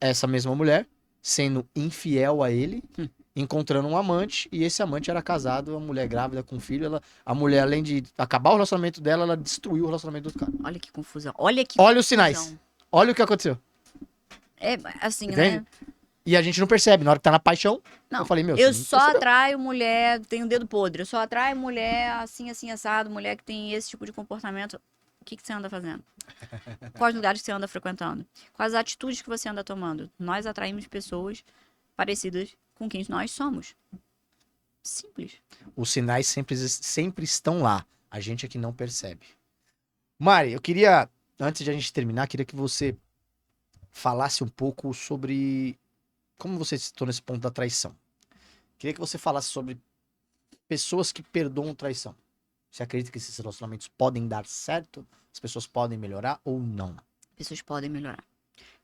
Essa mesma mulher sendo infiel a ele, encontrando um amante, e esse amante era casado, uma mulher grávida com um filho. A mulher, além de acabar o relacionamento dela, ela destruiu o relacionamento do cara. Olha que confusão. Olha que Olha os confusão. sinais. Olha o que aconteceu. É assim, Entende? né? E a gente não percebe. Na hora que tá na paixão, Não, eu falei, meu, eu você não só percebeu. atraio mulher, tenho dedo podre. Eu só atraio mulher assim, assim, assado, mulher que tem esse tipo de comportamento. O que você anda fazendo? Quais lugares que você anda frequentando? Quais atitudes que você anda tomando? Nós atraímos pessoas parecidas com quem nós somos. Simples. Os sinais sempre estão lá. A gente é que não percebe. Mari, eu queria, antes de a gente terminar, queria que você falasse um pouco sobre como você citou nesse ponto da traição. Queria que você falasse sobre pessoas que perdoam traição. Você acredita que esses relacionamentos podem dar certo? As pessoas podem melhorar ou não? Pessoas podem melhorar.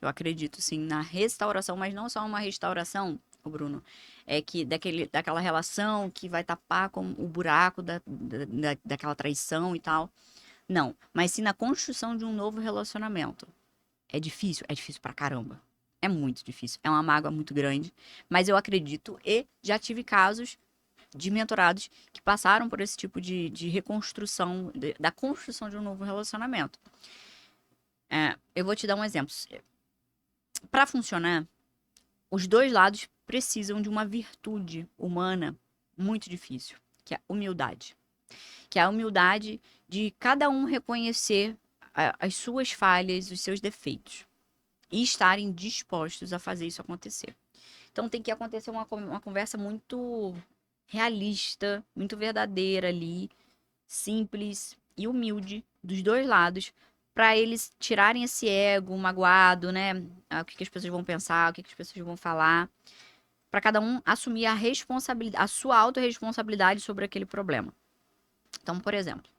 Eu acredito, sim, na restauração, mas não só uma restauração, o Bruno, é que daquela relação que vai tapar com o buraco daquela traição e tal. Não, mas sim na construção de um novo relacionamento. É difícil pra caramba. É muito difícil. É uma mágoa muito grande. Mas eu acredito e já tive casos de mentorados que passaram por esse tipo de reconstrução, da construção de um novo relacionamento. Eu vou te dar um exemplo. Para funcionar, os dois lados precisam de uma virtude humana muito difícil, que é a humildade. Que é a humildade de cada um reconhecer as suas falhas, os seus defeitos. E estarem dispostos a fazer isso acontecer. Então tem que acontecer uma conversa muito realista, muito verdadeira ali, simples e humilde dos dois lados, para eles tirarem esse ego magoado, né? O que as pessoas vão pensar, o que as pessoas vão falar, para cada um assumir a responsabilidade, a sua autorresponsabilidade sobre aquele problema. Então, por exemplo,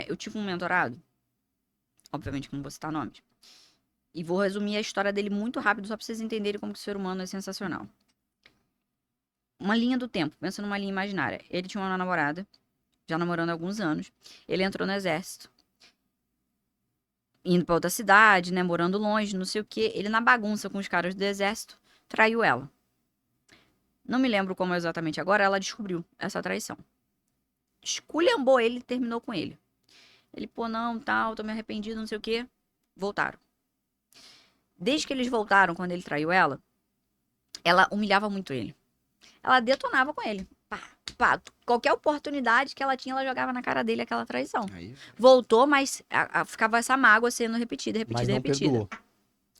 eu tive um mentorado, obviamente que não vou citar nomes, e vou resumir a história dele muito rápido, só para vocês entenderem como que o ser humano é sensacional. Uma linha do tempo, pensa numa linha imaginária. Ele tinha uma namorada, já namorando há alguns anos. Ele entrou no exército. Indo pra outra cidade, né? Morando longe, não sei o quê. Ele, na bagunça com os caras do exército, traiu ela. Não me lembro como exatamente agora, ela descobriu essa traição. Esculhambou ele e terminou com ele. Ele, pô, não, tal, tô me arrependido, não sei o quê. Voltaram. Desde que eles voltaram, quando ele traiu ela humilhava muito ele. Ela detonava com ele. Pá, pá. Qualquer oportunidade que ela tinha, ela jogava na cara dele aquela traição. Aí, Voltou, mas ficava essa mágoa sendo repetida, mas repetida, não repetida. perdoou.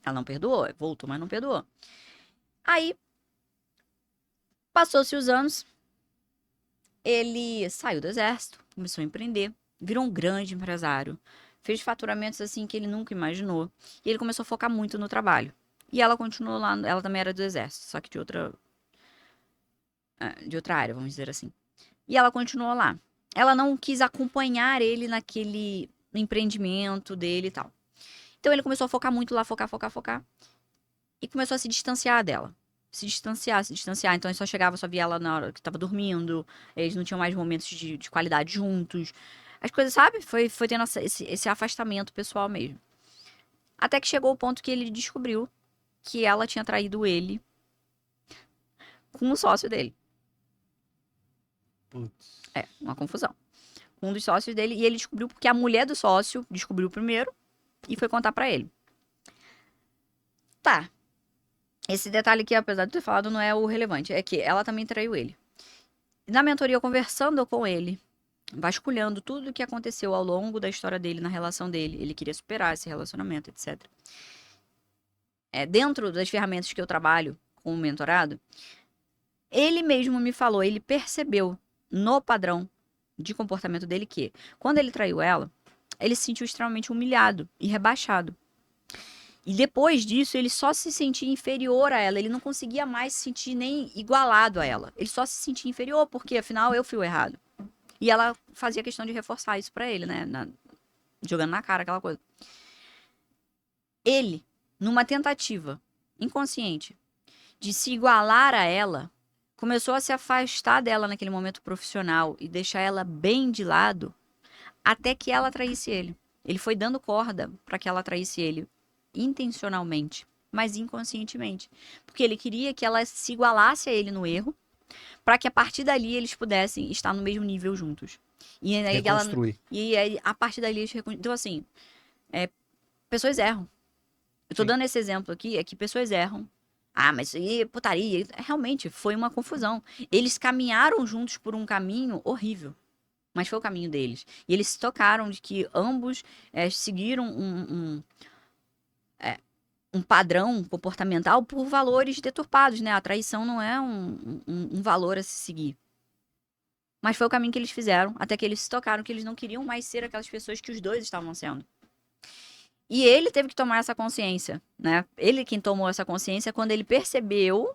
Ela não perdoou, voltou, mas não perdoou. Aí, passou-se os anos, ele saiu do exército, começou a empreender, virou um grande empresário, fez faturamentos assim que ele nunca imaginou, e ele começou a focar muito no trabalho. E ela continuou lá, ela também era do exército, só que de outra área, vamos dizer assim. E ela continuou lá. Ela não quis acompanhar ele naquele empreendimento dele e tal. Então ele começou a focar muito lá, focar. E começou a se distanciar dela. Se distanciar. Então ele só chegava, só via ela na hora que tava dormindo. Eles não tinham mais momentos de qualidade juntos. As coisas, sabe? Foi tendo esse afastamento pessoal mesmo. Até que chegou o ponto que ele descobriu que ela tinha traído ele com o sócio dele. Putz. Uma confusão. Um dos sócios dele. E ele descobriu porque a mulher do sócio descobriu primeiro e foi contar pra ele. Tá. Esse detalhe aqui, apesar de eu ter falado, não é o relevante. É que ela também traiu ele. Na mentoria, eu conversando com ele, vasculhando tudo o que aconteceu ao longo da história dele, na relação dele. Ele queria superar esse relacionamento, etc. Dentro das ferramentas que eu trabalho com o mentorado, ele mesmo me falou, ele percebeu no padrão de comportamento dele que, quando ele traiu ela, ele se sentiu extremamente humilhado e rebaixado. E depois disso, ele só se sentia inferior a ela. Ele não conseguia mais se sentir nem igualado a ela. Ele só se sentia inferior, porque afinal eu fui o errado. E ela fazia questão de reforçar isso pra ele, né? Jogando na cara aquela coisa. Ele, numa tentativa inconsciente de se igualar a ela, começou a se afastar dela naquele momento profissional e deixar ela bem de lado até que ela traísse ele. Ele foi dando corda para que ela traísse ele intencionalmente, mas inconscientemente, porque ele queria que ela se igualasse a ele no erro, para que a partir dali eles pudessem estar no mesmo nível juntos. E aí aí, a partir dali eles então assim, pessoas erram. Eu tô dando esse exemplo aqui, é que pessoas erram. Ah, mas isso aí é putaria. Realmente, foi uma confusão. Eles caminharam juntos por um caminho horrível. Mas foi o caminho deles. E eles se tocaram de que ambos seguiram um um padrão comportamental por valores deturpados, né? A traição não é um valor a se seguir. Mas foi o caminho que eles fizeram, até que eles se tocaram que eles não queriam mais ser aquelas pessoas que os dois estavam sendo. E ele teve que tomar essa consciência, né? Ele quem tomou essa consciência quando ele percebeu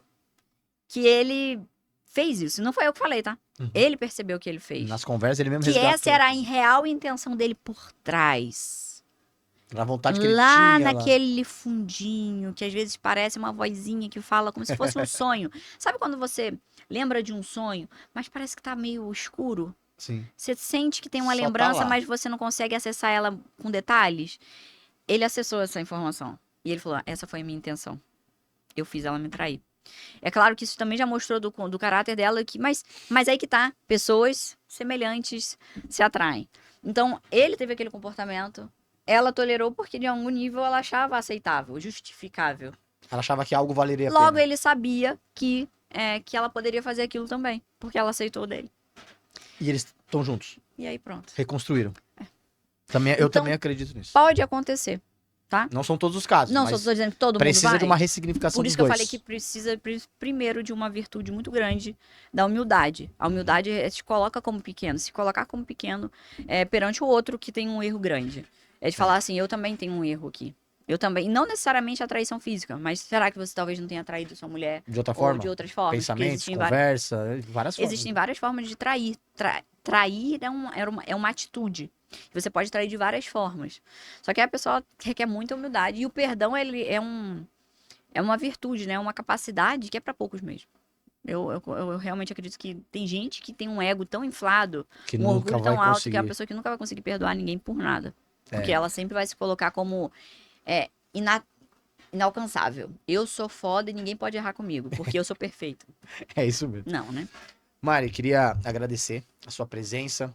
que ele fez isso. Não foi eu que falei, tá? Uhum. Ele percebeu que ele fez. Nas conversas ele mesmo Que resgatou. essa era a real intenção dele por trás. Na vontade que ele Lá tinha. naquele fundinho, que às vezes parece uma vozinha que fala como se fosse um sonho. Sabe quando você lembra de um sonho, mas parece que tá meio escuro? Sim. Você sente que tem uma Só tá lembrança, lá. mas você não consegue acessar ela com detalhes? Ele acessou essa informação. E ele falou, essa foi a minha intenção. Eu fiz ela me trair. É claro que isso também já mostrou do caráter dela, mas aí que tá. Pessoas semelhantes se atraem. Então, ele teve aquele comportamento. Ela tolerou porque, de algum nível, ela achava aceitável, justificável. Ela achava que algo valeria a Logo, pena. ele sabia que ela poderia fazer aquilo também. Porque ela aceitou dele. E eles estão juntos. E aí, pronto. Reconstruíram. Também, eu Então, também acredito nisso. Pode acontecer, tá? Não são todos os casos, Não, mas só tô dizendo que todo mundo precisa vai. de uma ressignificação Por dos isso que eu dois. falei que precisa, primeiro, de uma virtude muito grande da humildade. A humildade te coloca como pequeno. Se colocar como pequeno perante o outro que tem um erro grande. É de falar assim, eu também tenho um erro aqui. Eu também. Não necessariamente a traição física, mas será que você talvez não tenha traído sua mulher? De outra Ou forma? de outras formas? Porque Pensamentos, conversa, várias formas. existem várias formas de trair. Trair é uma atitude. Você pode trair de várias formas. Só que a pessoa requer muita humildade. E o perdão, ele é uma virtude, né? Uma capacidade que é para poucos mesmo. Eu realmente acredito que tem gente que tem um ego tão inflado, Que um nunca orgulho vai tão alto, conseguir. que é a pessoa que nunca vai conseguir perdoar ninguém por nada. Porque É. ela sempre vai se colocar como inalcançável. Eu sou foda e ninguém pode errar comigo, porque eu sou perfeito. É isso mesmo. Não, né? Mari, queria agradecer a sua presença.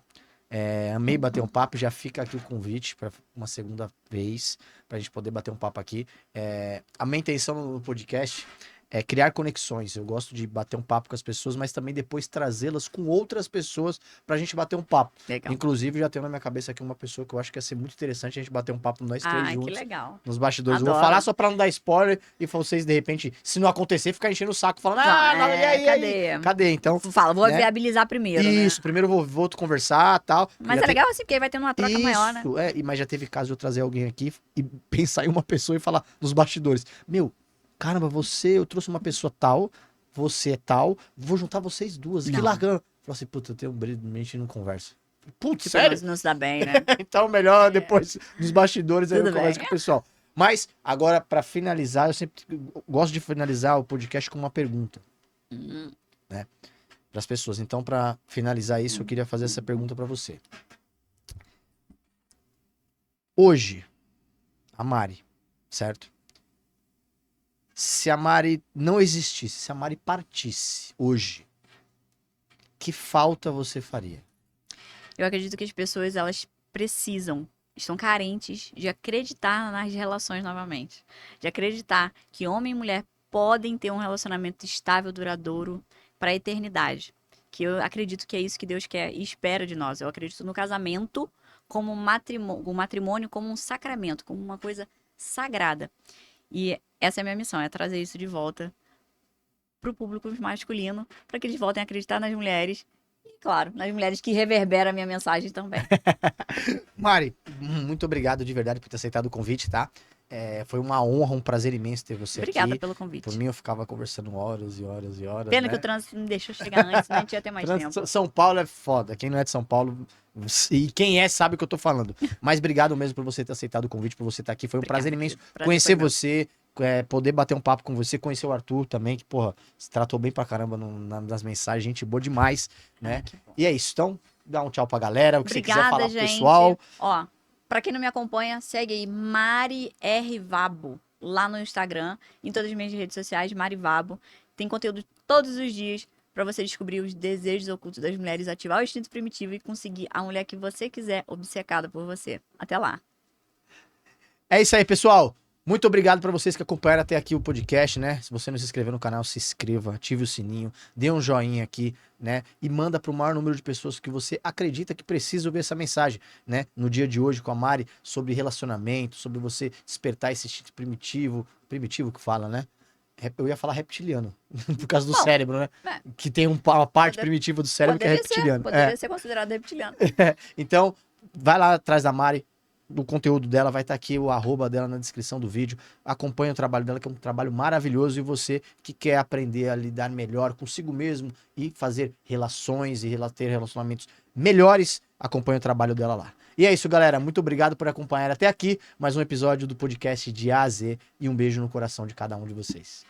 Amei bater um papo. Já fica aqui o convite para uma segunda vez, para a gente poder bater um papo aqui. A minha intenção no podcast é criar conexões. Eu gosto de bater um papo com as pessoas, mas também depois trazê-las com outras pessoas para a gente bater um papo. Legal. Inclusive, já tenho na minha cabeça aqui uma pessoa que eu acho que ia ser muito interessante a gente bater um papo nós três Que juntos. legal. Nos bastidores. Eu vou Adoro. falar só pra não dar spoiler e vocês, de repente, se não acontecer, ficar enchendo o saco falando, e aí, cadê? Cadê? Então, Fala, vou né? viabilizar primeiro, isso, primeiro eu vou conversar e tal. Mas Já é legal assim, porque aí vai tendo uma troca maior, né? Mas já teve caso de eu trazer alguém aqui e pensar em uma pessoa e falar nos bastidores. Meu, caramba, eu trouxe uma pessoa tal, você é tal, vou juntar vocês duas. Que Não. largando. Falei assim, puta, eu tenho um brilho, a gente não conversa. Putz, Tipo, sério? não se dá bem, né? Então, melhor depois dos bastidores aí eu Tudo converso bem. com o pessoal. Mas, agora, pra finalizar, eu sempre gosto de finalizar o podcast com uma pergunta Hum, pras pessoas. Então, pra finalizar isso, eu queria fazer essa pergunta pra você. Hoje, a Mari, certo? Se a Mari não existisse, se a Mari partisse hoje, que falta você faria? Eu acredito que as pessoas, elas estão carentes de acreditar nas relações novamente. De acreditar que homem e mulher podem ter um relacionamento estável, duradouro, para a eternidade. Que eu acredito que é isso que Deus quer e espera de nós. Eu acredito no casamento como o matrimônio como um sacramento, como uma coisa sagrada. E essa é a minha missão, é trazer isso de volta pro público masculino, para que eles voltem a acreditar nas mulheres. E, claro, nas mulheres que reverberam a minha mensagem também. Mari, muito obrigado de verdade por ter aceitado o convite, tá? Foi uma honra, um prazer imenso ter você Obrigada aqui. pelo convite. Por mim, eu ficava conversando horas e horas e horas. Pena né? que o trânsito me deixou chegar antes, senão a gente ia ter mais tempo. São Paulo é foda. Quem não é de São Paulo, e quem é sabe o que eu tô falando. Mas obrigado mesmo por você ter aceitado o convite, por você estar aqui. Foi um Obrigada, prazer imenso querido. Prazer conhecer foi meu. você, poder bater um papo com você, conhecer o Arthur também, que, porra, se tratou bem pra caramba nas mensagens, gente boa demais, né? Que bom. E é isso. Então, dá um tchau pra galera, o que você quiser Obrigada, falar pro gente. pessoal. Ó, pra quem não me acompanha, segue aí Mari R. Vabo, lá no Instagram, em todas as minhas redes sociais, Mari Vabo. Tem conteúdo todos os dias pra você descobrir os desejos ocultos das mulheres, ativar o instinto primitivo e conseguir a mulher que você quiser, obcecada por você. Até lá. É isso aí, pessoal. Muito obrigado para vocês que acompanharam até aqui o podcast, né? Se você não se inscreveu no canal, se inscreva, ative o sininho, dê um joinha aqui, né? E manda para o maior número de pessoas que você acredita que precisa ouvir essa mensagem, né? No dia de hoje com a Mari, sobre relacionamento, sobre você despertar esse instinto primitivo que fala, né? Eu ia falar reptiliano, por causa do Bom, cérebro, né? é. Que tem uma parte primitiva do cérebro que é reptiliano. Poderia ser considerado reptiliano. Então, vai lá atrás da Mari, do conteúdo dela, vai estar aqui o @, dela na descrição do vídeo. Acompanha o trabalho dela, que é um trabalho maravilhoso. E você que quer aprender a lidar melhor consigo mesmo e fazer relações e ter relacionamentos melhores, acompanha o trabalho dela lá. E é isso, galera. Muito obrigado por acompanhar até aqui mais um episódio do podcast de A a Z. E um beijo no coração de cada um de vocês.